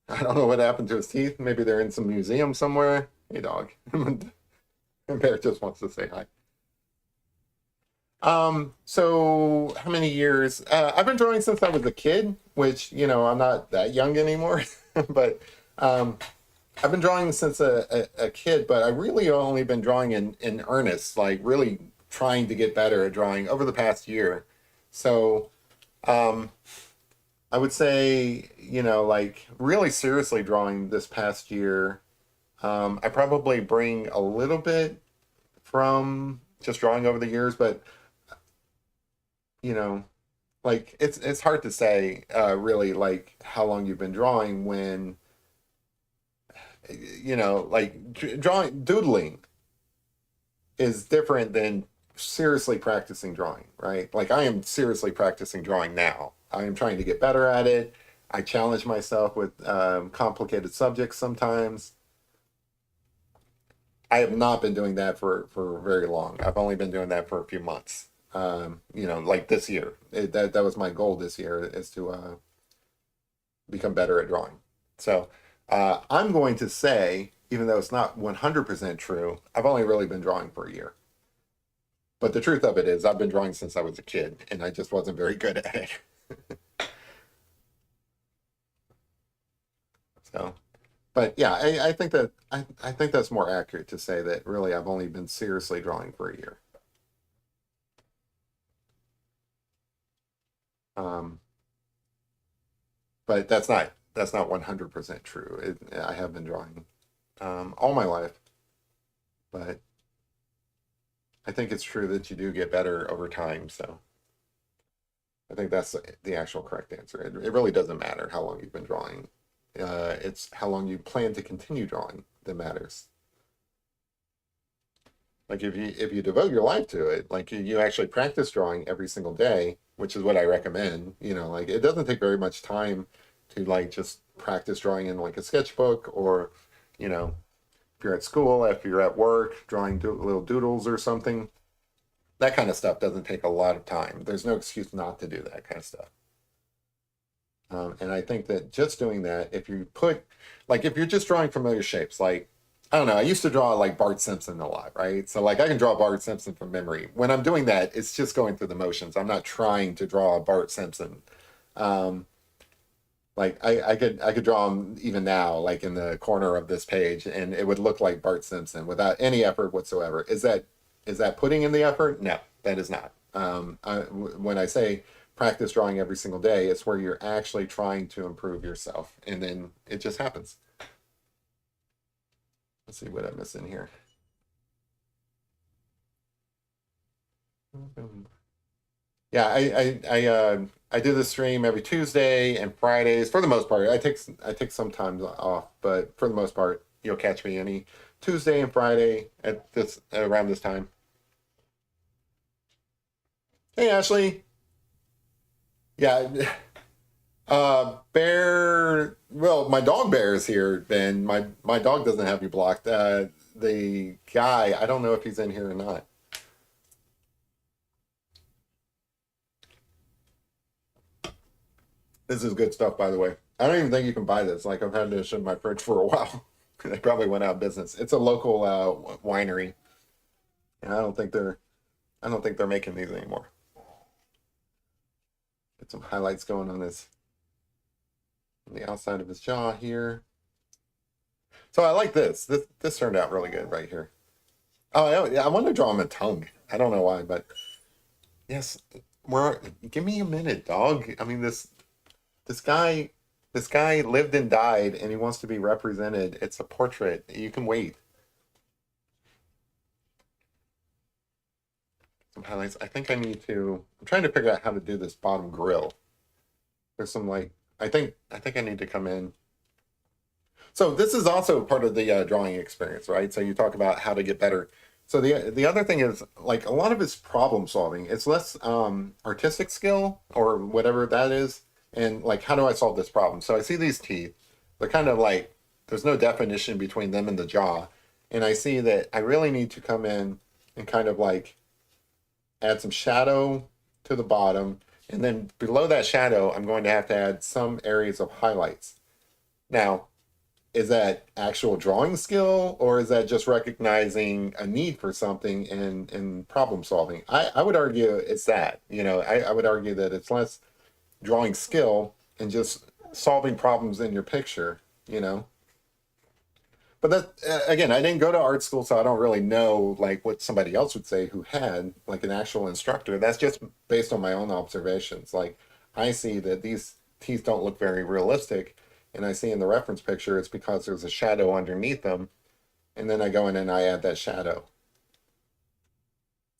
[SPEAKER 1] I don't know what happened to his teeth. Maybe they're in some museum somewhere. Hey, dog. Bear just wants to say hi. So how many years? I've been drawing since I was a kid, which, I'm not that young anymore, but um, I've been drawing since a kid, but I really only been drawing in earnest, like really trying to get better at drawing over the past year. So um, I would say, like really seriously drawing this past year, I probably bring a little bit from just drawing over the years, but you know, like it's hard to say really like how long you've been drawing when like drawing doodling is different than seriously practicing drawing, right? Like I am seriously practicing drawing now. I am trying to get better at it. I challenge myself with complicated subjects sometimes. I have not been doing that for very long. I've only been doing that for a few months. Like this year. That was my goal this year is to become better at drawing. So I'm going to say, even though it's not 100% true, I've only really been drawing for a year. But the truth of it is, I've been drawing since I was a kid, and I just wasn't very good at it. So, but yeah, I think that's more accurate to say that really I've only been seriously drawing for a year. Um, but that's not 100% true. I have been drawing all my life, but I think it's true that you do get better over time. So I think that's the actual correct answer. It really doesn't matter how long you've been drawing. It's how long you plan to continue drawing that matters. Like if you devote your life to it, like you actually practice drawing every single day, which is what I recommend. You know, like it doesn't take very much time to like just practice drawing in like a sketchbook or, you know, if you're at school, if you're at work, drawing little doodles or something. That kind of stuff doesn't take a lot of time. There's no excuse not to do that kind of stuff. And I think that just doing that, if you put, like, if you're just drawing familiar shapes, like, I don't know, I used to draw like Bart Simpson a lot, right? So, like, I can draw Bart Simpson from memory. When I'm doing that, it's just going through the motions. I'm not trying to draw a Bart Simpson. Um, like, I could draw him even now, like in the corner of this page, and it would look like Bart Simpson without any effort whatsoever. Is that putting in the effort? No, that is not. When I say practice drawing every single day, it's where you're actually trying to improve yourself, and then it just happens. Let's see what I'm missing here. Yeah, I do the stream every Tuesday and Fridays for the most part. I take some time off, but for the most part, you'll catch me any Tuesday and Friday at this around this time. Hey Ashley, yeah, Bear. Well, my dog Bear is here. Ben, my dog doesn't have you blocked. The guy, I don't know if he's in here or not. This is good stuff, by the way. I don't even think you can buy this. Like I've had this in my fridge for a while. They probably went out of business. It's a local winery, and I don't think they're making these anymore. Get some highlights going on the outside of his jaw here. So I like this. This turned out really good right here. Oh yeah, I want to draw him a tongue. I don't know why, but yes, give me a minute, dog. I mean this guy this guy lived and died and he wants to be represented. It's a portrait. You can wait. Some highlights. I think I need to. I'm trying to figure out how to do this bottom grill. There's some like I think I need to come in. So this is also part of the drawing experience, right? So you talk about how to get better. So the other thing is like a lot of it's problem solving. It's less artistic skill or whatever that is, and like how do I solve this problem? So I see these teeth. They're kind of like there's no definition between them and the jaw, and I see that I really need to come in and kind of like add some shadow to the bottom, and then below that shadow, I'm going to have to add some areas of highlights. Now, is that actual drawing skill or is that just recognizing a need for something and problem solving? I would argue it's that. I would argue that it's less drawing skill and just solving problems in your picture, you know? But that again, I didn't go to art school, so I don't really know like what somebody else would say who had like an actual instructor. That's just based on my own observations. Like I see that these teeth don't look very realistic, and I see in the reference picture it's because there's a shadow underneath them, and then I go in and I add that shadow.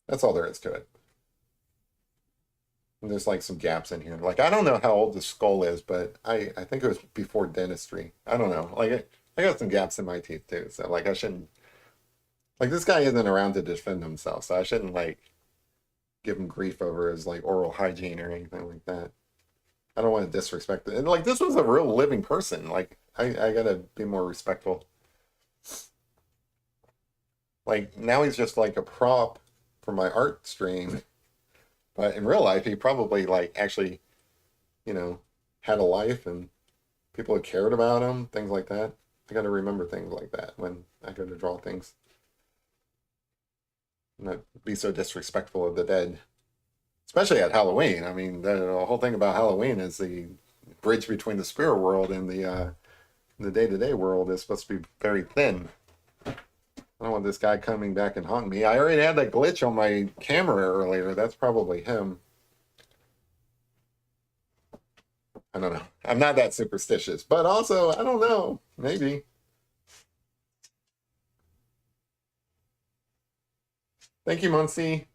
[SPEAKER 1] That's all there is to it. And there's like some gaps in here. Like I don't know how old the skull is, but I think it was before dentistry. I don't know. Like I got some gaps in my teeth too, so like I shouldn't like this guy isn't around to defend himself, so I shouldn't like give him grief over his like oral hygiene or anything like that. I don't want to disrespect it. And like this was a real living person. Like I gotta be more respectful. Like now he's just like a prop for my art stream, but in real life he probably like actually, you know, had a life and people had cared about him, things like that. I gotta remember things like that when I go to draw things. Not be so disrespectful of the dead, especially at Halloween. I mean, the whole thing about Halloween is the bridge between the spirit world and the day-to-day world is supposed to be very thin. I don't want this guy coming back and haunting me. I already had that glitch on my camera earlier. That's probably him. I don't know. I'm not that superstitious, but also I don't know. Maybe. Thank you, Muncie.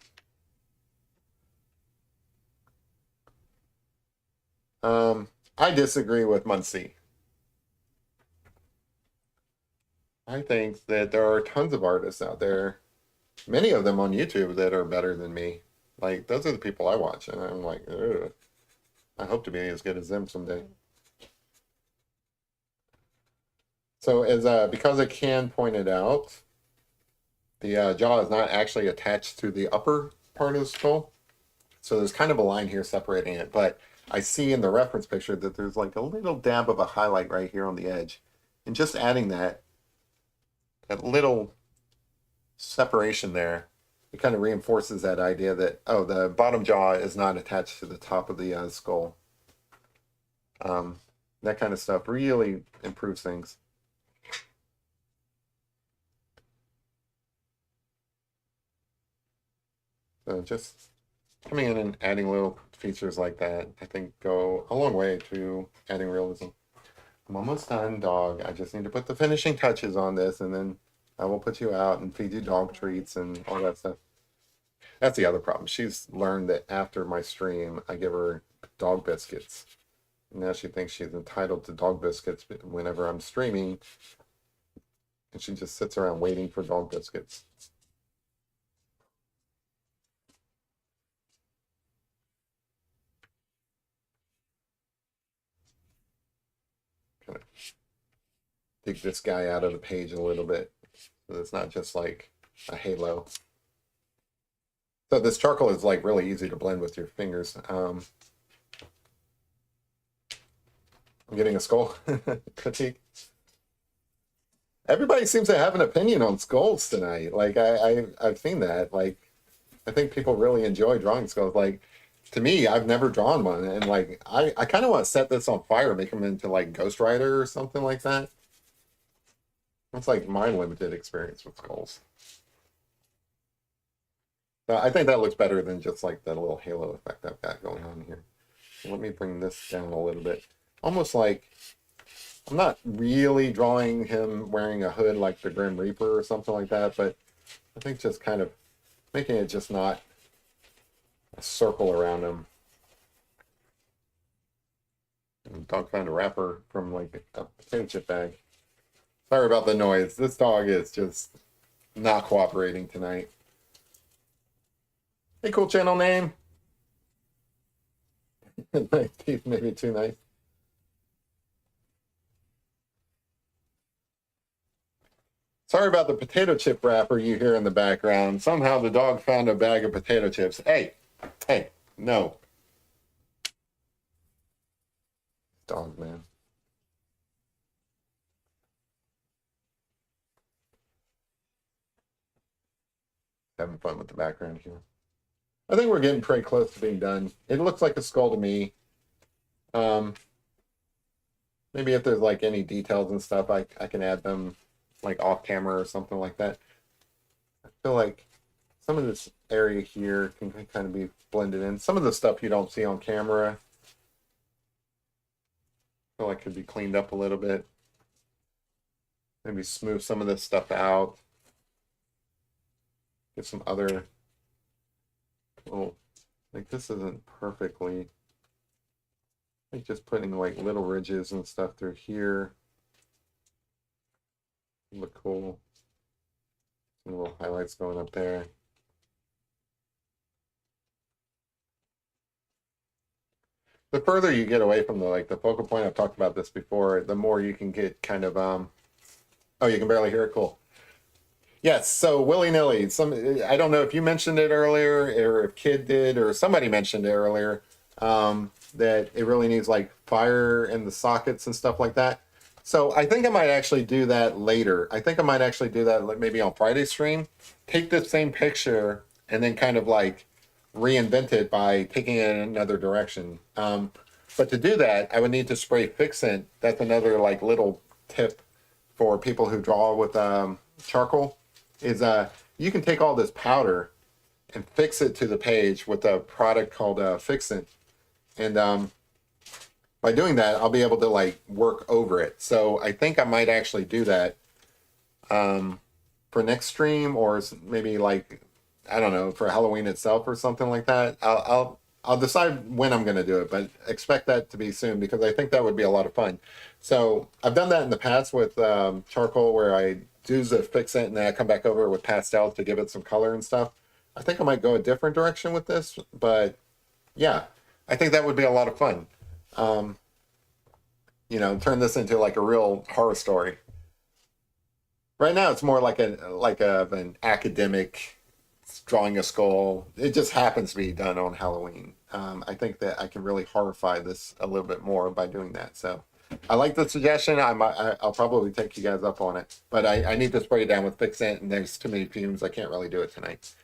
[SPEAKER 1] I disagree with Muncie. I think that there are tons of artists out there, many of them on YouTube, that are better than me. Like those are the people I watch, and I'm like, ugh, I hope to be as good as them someday. So as because I can pointed out, the jaw is not actually attached to the upper part of the skull. So there's kind of a line here separating it, but I see in the reference picture that there's like a little dab of a highlight right here on the edge. And just adding that little separation there, it kind of reinforces that idea that, oh, the bottom jaw is not attached to the top of the skull. That kind of stuff really improves things. So just coming in and adding little features like that, I think go a long way to adding realism. I'm almost done, dog. I just need to put the finishing touches on this, and then I will put you out and feed you dog treats and all that stuff. That's the other problem. She's learned that after my stream, I give her dog biscuits. And now she thinks she's entitled to dog biscuits whenever I'm streaming, and she just sits around waiting for dog biscuits. Kind of dig this guy out of the page a little bit, so it's not just like a halo. So this charcoal is like really easy to blend with your fingers. I'm getting a skull critique. Everybody seems to have an opinion on skulls tonight. Like I've seen that. Like I think people really enjoy drawing skulls. Like to me, I've never drawn one, and like I kind of want to set this on fire, make them into like Ghost Rider or something like that. That's like my limited experience with skulls. I think that looks better than just like that little halo effect I've got going on here. So let me bring this down a little bit. Almost like I'm not really drawing him wearing a hood like the Grim Reaper or something like that, but I think just kind of making it just not a circle around him. And dog found a wrapper from like a potato chip bag. Sorry about the noise. This dog is just not cooperating tonight. Hey, cool channel name. My teeth maybe too nice. Sorry about the potato chip wrapper you hear in the background. Somehow the dog found a bag of potato chips. Hey, no. Dog, man. Having fun with the background here. I think we're getting pretty close to being done. It looks like a skull to me. Maybe if there's like any details and stuff, I can add them like off camera or something like that. I feel like some of this area here can kind of be blended in. Some of the stuff you don't see on camera, I feel like could be cleaned up a little bit. Maybe smooth some of this stuff out. Get some other, oh, like this isn't perfectly, like just putting like little ridges and stuff through here. Look cool. Some little highlights going up there. The further you get away from the focal point, I've talked about this before, the more you can get kind of oh, you can barely hear it. Cool. Yes, so willy-nilly. I don't know if you mentioned it earlier or if Kid did or somebody mentioned it earlier, that it really needs like fire in the sockets and stuff like that. So I think I might actually do that later. I think I might actually do that like maybe on Friday's stream. Take this same picture and then kind of like reinvent it by taking it in another direction. But to do that, I would need to spray fixant. That's another like little tip for people who draw with charcoal. Is you can take all this powder and fix it to the page with a product called fixant, and by doing that, I'll be able to like work over it. So I think I might actually do that for next stream, or maybe like I don't know, for Halloween itself or something like that. I'll decide when I'm going to do it, but expect that to be soon because I think that would be a lot of fun. So I've done that in the past with charcoal where I do the fixant and then I come back over with pastel to give it some color and stuff. I think I might go a different direction with this, but yeah, I think that would be a lot of fun. Um, turn this into like a real horror story. Right now, it's more an academic drawing a skull. It just happens to be done on Halloween. I think that I can really horrify this a little bit more by doing that. So I like the suggestion. I'll probably take you guys up on it, but I need to spray it down with Fixant, and there's too many fumes. I can't really do it tonight.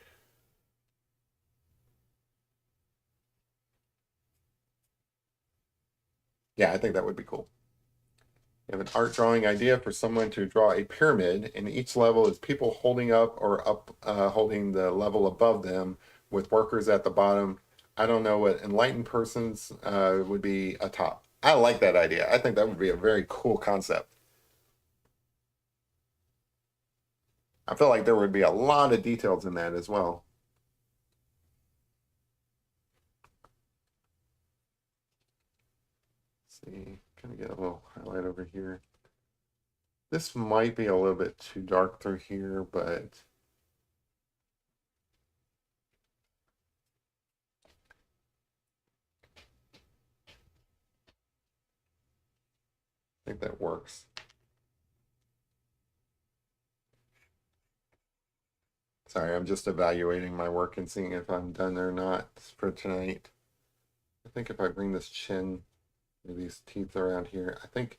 [SPEAKER 1] Yeah, I think that would be cool. You have an art drawing idea for someone to draw a pyramid, and each level is people holding up or up holding the level above them with workers at the bottom. I don't know what enlightened persons would be atop. I like that idea. I think that would be a very cool concept. I feel like there would be a lot of details in that as well. Let's see, kind of get a little highlight over here. This might be a little bit too dark through here, but I think that works. Sorry, I'm just evaluating my work and seeing if I'm done or not for tonight. I think if I bring this chin, these teeth around here, I think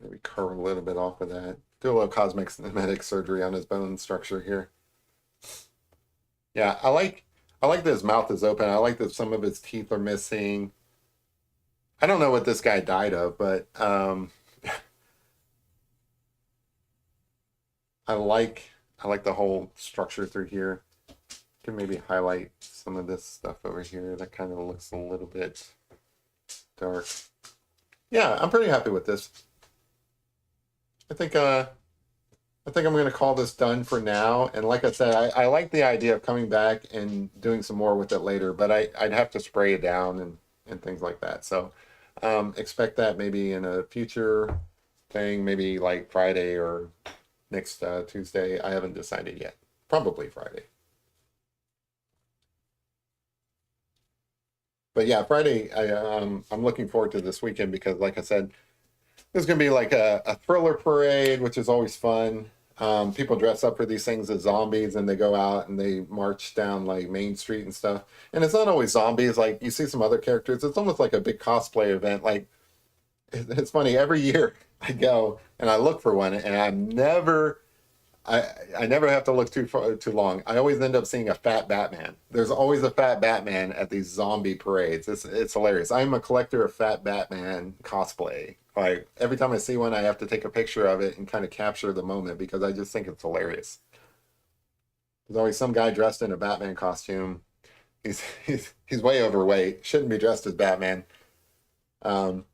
[SPEAKER 1] maybe carve a little bit off of that. Do a little cosmetic surgery on his bone structure here. Yeah, I like that his mouth is open. I like that some of his teeth are missing. I don't know what this guy died of, but I like I like the whole structure through here. Can maybe highlight some of this stuff over here that kind of looks a little bit dark. Yeah, I'm pretty happy with this. I think I think I'm going to call this done for now. And like I said, I like the idea of coming back and doing some more with it later, but I'd have to spray it down and things like that. So expect that maybe in a future thing, maybe like Friday or next Tuesday. I haven't decided yet. Probably Friday. But yeah, Friday, I'm looking forward to this weekend because, like I said, there's going to be like a thriller parade, which is always fun. People dress up for these things as zombies and they go out and they march down like Main Street and stuff. And it's not always zombies. Like you see some other characters. It's almost like a big cosplay event. Like it's funny. Every year I go and I look for one, and I I never have to look too long. I always end up seeing a fat Batman. There's always a fat Batman at these zombie parades. It's hilarious. I'm a collector of fat Batman cosplay. Like every time I see one, I have to take a picture of it and kind of capture the moment because I just think it's hilarious. There's always some guy dressed in a Batman costume. He's way overweight. Shouldn't be dressed as Batman. Um,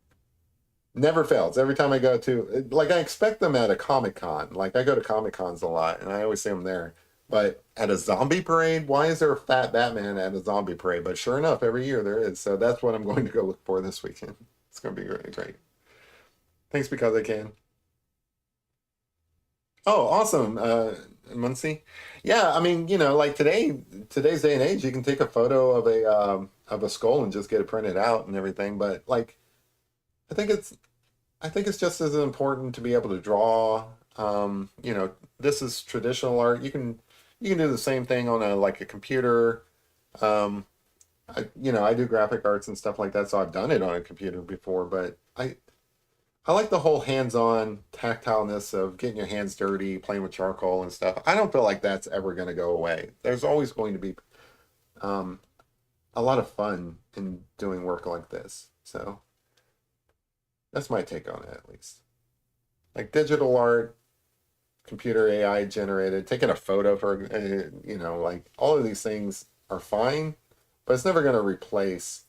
[SPEAKER 1] Never fails. Every time I go to, like, I expect them at a Comic Con. Like, I go to Comic Cons a lot, and I always see them there. But at a zombie parade, why is there a fat Batman at a zombie parade? But sure enough, every year there is. So that's what I'm going to go look for this weekend. It's going to be great. Great. Thanks because I can. Oh, awesome, Muncie. Yeah, I mean, like today's day and age, you can take a photo of a skull and just get it printed out and everything. But like, I think it's I think it's just as important to be able to draw. This is traditional art. You can do the same thing on a like a computer. Um, I do graphic arts and stuff like that, so I've done it on a computer before. But I like the whole hands-on tactileness of getting your hands dirty, playing with charcoal and stuff. I don't feel like that's ever going to go away. There's always going to be um, a lot of fun in doing work like this. So that's my take on it, at least. Like digital art, computer AI generated, taking a photo for, like all of these things are fine, but it's never going to replace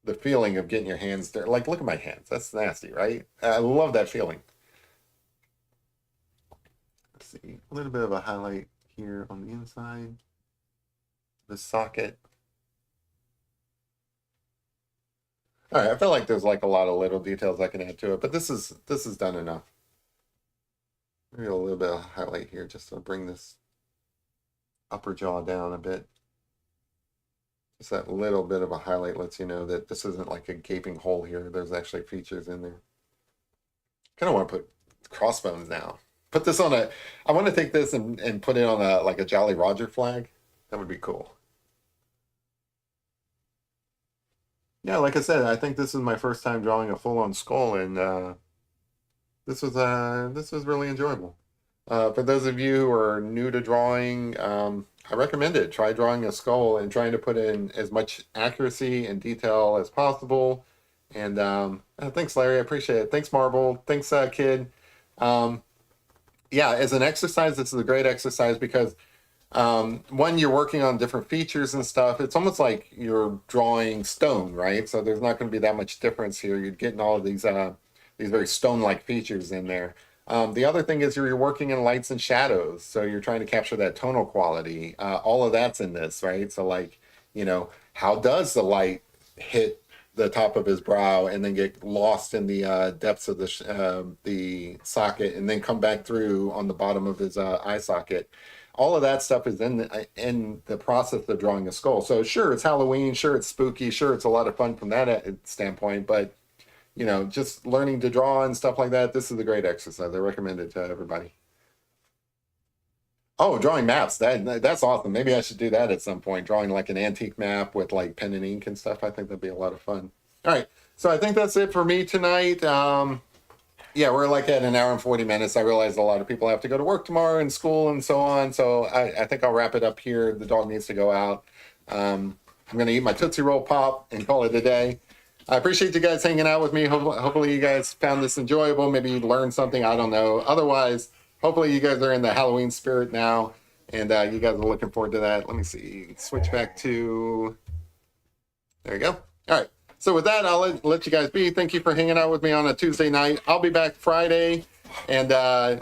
[SPEAKER 1] the feeling of getting your hands there. Like, look at my hands. That's nasty, right? I love that feeling. Let's see, a little bit of a highlight here on the inside, the socket. All right, I feel like there's like a lot of little details I can add to it, but this is done enough. Maybe a little bit of highlight here just to bring this. upper jaw down a bit. Just that little bit of a highlight lets you know that this isn't like a gaping hole here. There's actually features in there. Kind of want to put crossbones now. Put this on a, I want to take this and put it on a like a Jolly Roger flag. That would be cool. Yeah, like I said, I think this is my first time drawing a full-on skull, and this was really enjoyable. For those of you who are new to drawing, I recommend it. Try drawing a skull and trying to put in as much accuracy and detail as possible. And thanks, Larry. I appreciate it. Thanks, Marble. Thanks, Kid. Um, yeah, as an exercise, this is a great exercise because when you're working on different features and stuff, it's almost like you're drawing stone, right? So there's not going to be that much difference here. You're getting all of these very stone-like features in there. The other thing is you're working in lights and shadows, so you're trying to capture that tonal quality. All of that's in this, right? So like, you know, how does the light hit the top of his brow and then get lost in the depths of the socket and then come back through on the bottom of his eye socket? All of that stuff is in the process of drawing a skull. So sure, it's Halloween, sure, it's spooky, sure, it's a lot of fun from that standpoint, but you know, just learning to draw and stuff like that, this is a great exercise. I recommend it to everybody. Oh, drawing maps. That's awesome. Maybe I should do that at some point. Drawing like an antique map with like pen and ink and stuff. I think that'd be a lot of fun. All right. So I think that's it for me tonight. Yeah, we're like at an hour and 40 minutes. I realize a lot of people have to go to work tomorrow and school and so on. So I think I'll wrap it up here. The dog needs to go out. I'm going to eat my Tootsie Roll Pop and call it a day. I appreciate you guys hanging out with me. Hopefully you guys found this enjoyable. Maybe you learned something. I don't know. Otherwise, hopefully you guys are in the Halloween spirit now. And you guys are looking forward to that. Let me see. Switch back to... There you go. All right. So with that, I'll let you guys be. Thank you for hanging out with me on a Tuesday night. I'll be back Friday, and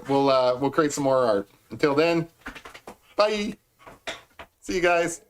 [SPEAKER 1] we'll create some more art. Until then, bye. See you guys.